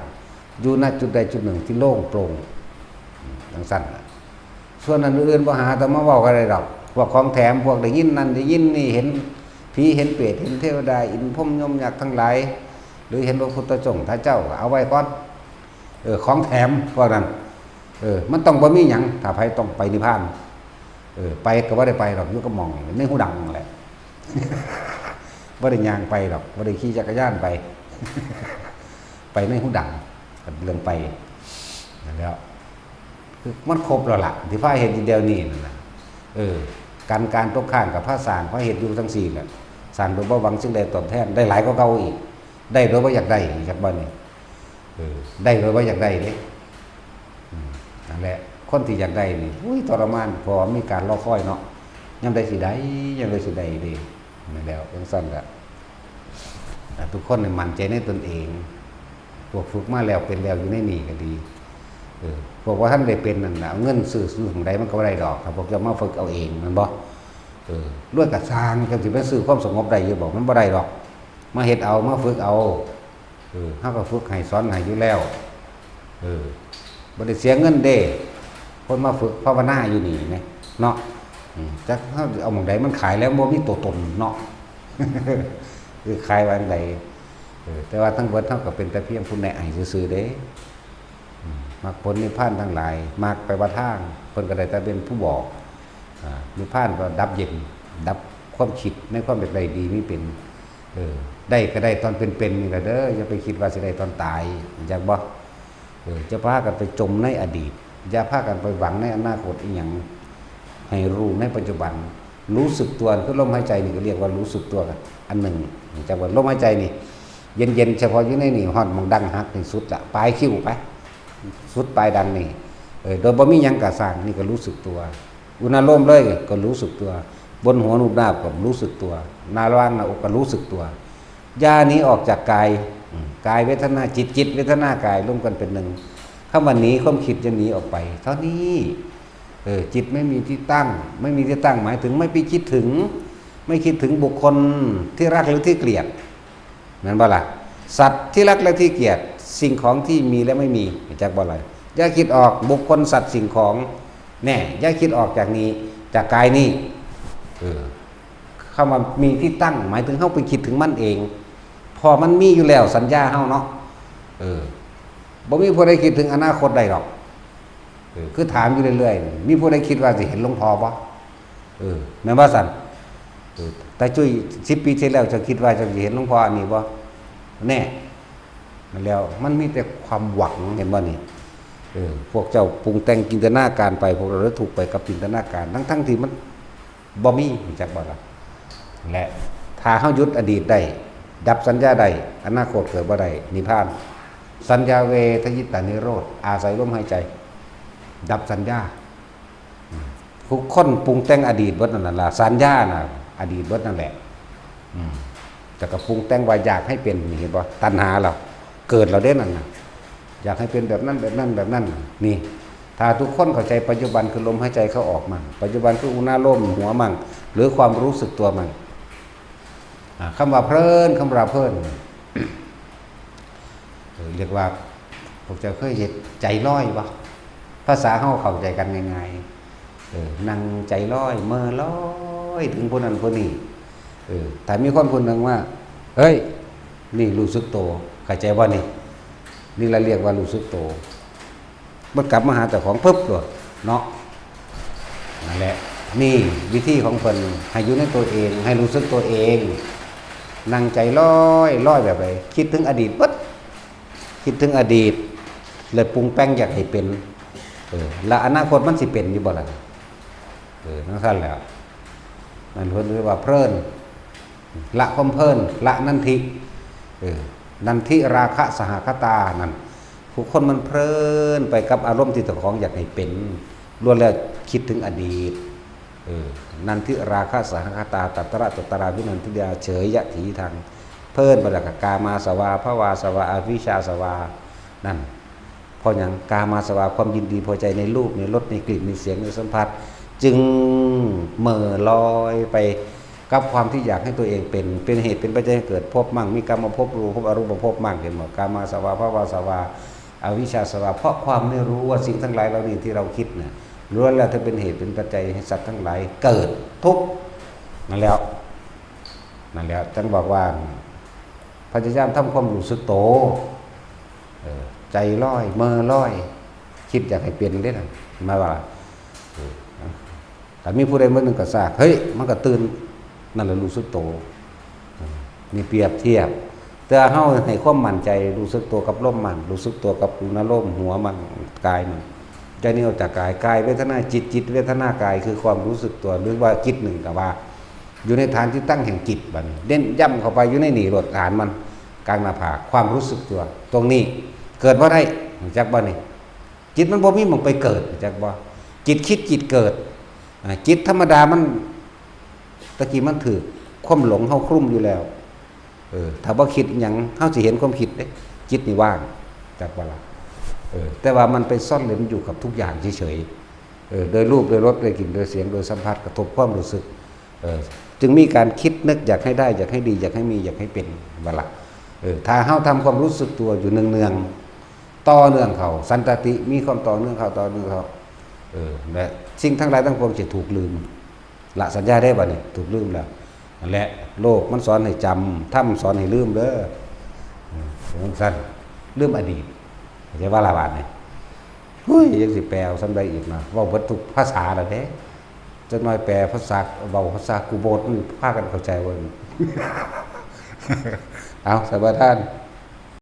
อยู่ณจุดใดจุดหนึ่งที่โล่งโปร่งทั้งสั้นส่วนอันอื่นบ่หาแต่มาเว้ากันได้ดอกพวกของแถมพวกได้ยินนั่นได้ยินนี่เห็นผีเห็นเปรตเห็นเทวดาอินพรหมยมยักษ์ทั้งหลายหรือเห็นพระพุทธเจ้าพระเจ้าเอาไว้ก่อนของแถมพวกนั้นมันต้องบ่มีหยังถ้าไผต้องไปนิพพานไปก็บ่ได้ไปหรอกอยู่ก็มองในหูดังแหละบ่ได้ย่างไปหรอกบ่ได้ขี่จักรยานไปไปในหูดังเรื่องไปนั่นแล้วคือมันครบแล้วล่ะที่พระเห็นทีเดียวนี่นั่นน่ะการตกข้างกับพระสร้างพระเห็นอยู่ทั้ง4แหละสร้างโดยบ่หวังสิ่งใดตอบแทนได้หลายกว่าเก่าอีกได้โดยบ่อยากได้จากบ่นี่ได้โดยบ่อยากได้เด้นั่นแหละคนที่อยากได้นี่อุ้ยทรมานเพราะมีการรอคอยเนาะยามใดสิได้ยามใดสิได้เด้นั่นแล้วจังซั่นล่ะทุกคนนี่มั่นใจในตนเองพวกฝึกมาแล้วเป็นแล้วอยู่ในนี่ก็ดีพวกว่าท่านได้เป็นนั่นน่ะเอาเงินซื้อของใดมันก็บ่ได้ดอกครับพวกจะมาฝึกเอาเองมันบ่รวยกับสร้างจังสิไปซื้อความสงบได้อยู่บอกมันบ่ได้ดอกมาเฮ็ดเอามาฝึกเอาเฮาก็ฝึกให้สอนให้อยู่แล้วบ่ได้เสียเงินเด้คนมาฝึกภาวนาอยู่นี่นะเนาะ จักเขาเอาหมองใดมันขายแล้วบ่มีตัวตนเนาะ คือขายวางใดแต่ว่าทั้งเบิดเท่ากับเป็นแต่เพียงผู้แนะให้ซื่อๆเด้มรรคผลนิพพานทั้งหลายมรรคไปว่าทางเพิ่นก็ได้แต่เป็นผู้บอกนิพพานก็ดับเย็นดับความคิดในความเป็นใดดีมีเป็นได้ก็ได้ตอนเป็นๆนี่แหละเด้ออย่าไปคิดว่าสิได้ตอนตายอยากบ่จะพากันไปจมในอดีตอย่าพากันไปหวังในอนาคตอีหยังให้รู้ในปัจจุบันรู้สึกตัวคือลมหายใจนี่ก็เรียกว่ารู้สึกตัวกันอันหนึ่งจากว่าลมหายใจนี่เย็นๆเฉพาะอยู่ในนี่ฮอดมองดังหักนี่สุดละปลายคิ้วไปสุดปลายดังนี่โดยบ่มีหยังกะสร้างนี่ก็รู้สึกตัวอุณหภูมิเลยก็รู้สึกตัวบนหัวนูบหน้าก็รู้สึกตัวหน้าล่างหน้าอกก็รู้สึกตัวยานี้ออกจากกายกายเวทนาจิตเวทนากายร่วมกันเป็นหนึ่งคำว่าหนีความคิดจะหนีออกไปเท่านี้จิตไม่มีที่ตั้งไม่มีที่ตั้งหมายถึงไม่ไปคิดถึงไม่คิดถึงบุคคลที่รักหรือที่เกลียดนั่นบ่ล่ะสัตว์ที่รักและที่เกลียดสิ่งของที่มีและไม่มีจากบ่ล่ะอย่าคิดออกบุคคลสัตว์สิ่งของแน่อย่าคิดออกจากนี้จากกายนี้เข้ามามีที่ตั้งหมายถึงเข้าไปคิดถึงมันเองพอมันมีอยู่แล้วสัญญาเฮาเนาะบ่มีผู้ใดคิดถึงอนาคตได้หรอกคือถามอยู่เรื่อยๆมีผู้ใดคิดว่าสิเห็นหลวงพ่อบ่แม่นว่าสั่นแต่จุ้ย10 ปีที่แล้วจะคิดว่าจะเห็นหลวงพ่ออันนี้บ่แน่แล้วมันมีแต่ความหวังเห็นบ่นี่พวกเจ้าปรุงแต่งจินตนาการไปพวกเราถูกไปกับจินตนาการทั้งที่มันบ่มีจักบ่ล่ะและถ้าเฮาหยุดอดีตได้ดับสัญญาได้อนาคตเกิดบ่ได้นิพพานสัญญาเวทยิตานิโรธอาศัยลมหายใจดับสัญญาทุกคนปรุงแต่งอดีตเบิดนั่นล่ะสัญญาน่ะอดีตเบิดนั่นแหละจะก็ปรุงแต่งว่าอยากให้เป็นนี่เห็นบ่ตัณหาเราเกิดเราได้นั่นน่ะอยากให้เป็นแบบนั้นแบบนั้นแบบนั้นนี่ถ้าทุกคนเข้าใจปัจจุบันคือลมหายใจเข้าออกมั่งปัจจุบันคืออุณาโลมหัวมั่งหรือความรู้สึกตัวมั่งคำว่าเพลินคำว่าเพลินเรียกว่าพวกเจ้าเคยเห็นใจลอยบ่ภาษาเฮาเข้าใจกันง่ายๆนั่งใจลอยเมื่อลอยถึงผู้นั้นผู้นี้แต่มีคนคนหนึ่งว่าเฮ้ยนี่รู้สึกโตเข้าใจบ่นี่เราเรียกว่ารู้สึกโตมันกลับมาหาเจ้าของปึ๊บเลยเนาะนั่นแหละนี่วิธีของเพิ่นให้อยู่ในตัวเองให้รู้สึกตัวเองนั่งใจลอยแบบไหนคิดถึงอดีตปึ๊บคิดถึงอดีตเลยปรุงแป้งอยากให้เป็นแล้วอนาคตมันสิเป็นอยู่บ่ล่ะนั่นซั่นแหล้วนั่นเพิ่นเรียกว่าเพลินละความเพลินละนันทินันทิราคะสหคตานั่นผู้คนมันเพลินไปกับอารมณ์ที่เจ้าของอยากให้เป็นล้วนแล้วคิดถึงอดีตนันทิราคะสหคตาตัตระตตราวินันทิยาเฉยยะถีทางเพลินไปแล้วก็กามาสวาภวาสวาอวิชชาสวานั่นเพราะอย่างกามาสวาความยินดีพอใจในรูปในรสในกลิ่นในเสียงในสัมผัสจึงเหม่อลอยไปกับความที่อยากให้ตัวเองเป็นเหตุเป็นปัจจัยให้เกิดภพมั่งมีกรรมภพรูปภพอรูปภพมั่งเห็นหมดกามาสวาภวาสวาอวิชชาสวาเพราะความไม่รู้ว่าสิ่งทั้งหลายเหล่านี้ที่เราคิดเนี่ยล้วนแล้วถ้าเป็นเหตุเป็นปัจจัยให้สัตว์ทั้งหลายเกิดทุกข์นั่นแล้วจังบอกว่าพยายามทำความรู้สึกโตใจลอยเมื่อลอยคิดอยากให้เปลี่ยนได้นะมาว่าแต่มีผู้ใดเมื่อหนึ่งก็ทราบเฮ้ยมันก็ตื่นนั่นแหละรู้สึกโตมีเปรียบเทียบแต่เฮาให้ความมั่นใจรู้สึกตัวกับลมมันรู้สึกตัวกับอุณหภูมิหัวมันกายมันใจนี้ออกจากกายเวทนาจิตเวทนากายคือความรู้สึกตัวหรือว่าจิตหนึ่งกับว่าอยู่ในฐานที่ตั้งแห่งจิตบัดเด่นย่ำเข้าไปอยู่ในหนีรถฐานมันกลางหน้าผากความรู้สึกตัวตรงนี้เกิดว่าได้จักบ่นี่จิตมันบ่มีมันไปเกิดจักบ่จิตคิดจิตเกิดจิตธรรมดามันตะกี้มันถือความหลงเฮาคลุ้มอยู่แล้วถ้าบ่คิดหยังเฮาสิเห็นความคิดเด้จิตนี่ว่างจักบ่ล่ะแต่ว่ามันไปซ่อนเร้นอยู่กับทุกอย่างเฉยๆโดยรูปโดยรสโดยกลิ่นโดยเสียงโดยสัมผัสกระทบความรู้สึกจึงมีการคิดนึกอยากให้ได้อยากให้ดีอยากให้มีอยากให้เป็นบ่ล่ะถ้าเฮาทำความรู้สึกตัวอยู่เนืองๆต่อเนื่องเขาสันตติมีความต่อเนื่องเขาและสิ่งทั้งหลายทั้งปวงจะถูกลืม ละสัญญาได้บ่นี่ถูกลืมแล้วนั่นแหละโลกมันสอนให้จำถ้ำสอนให้ลืมเด้อจังซั่นลืมอดีตใช่ว่าละบาดนี่เฮ้ยยังสิแปลซ้ำใดอีกนะเว้าเบิดทุกภาษาแล้วเด้จักหน่อยแปลภาษาเว้าภาษากูโบดมันพากันเข้าใจบ่ เอาสบายท่าน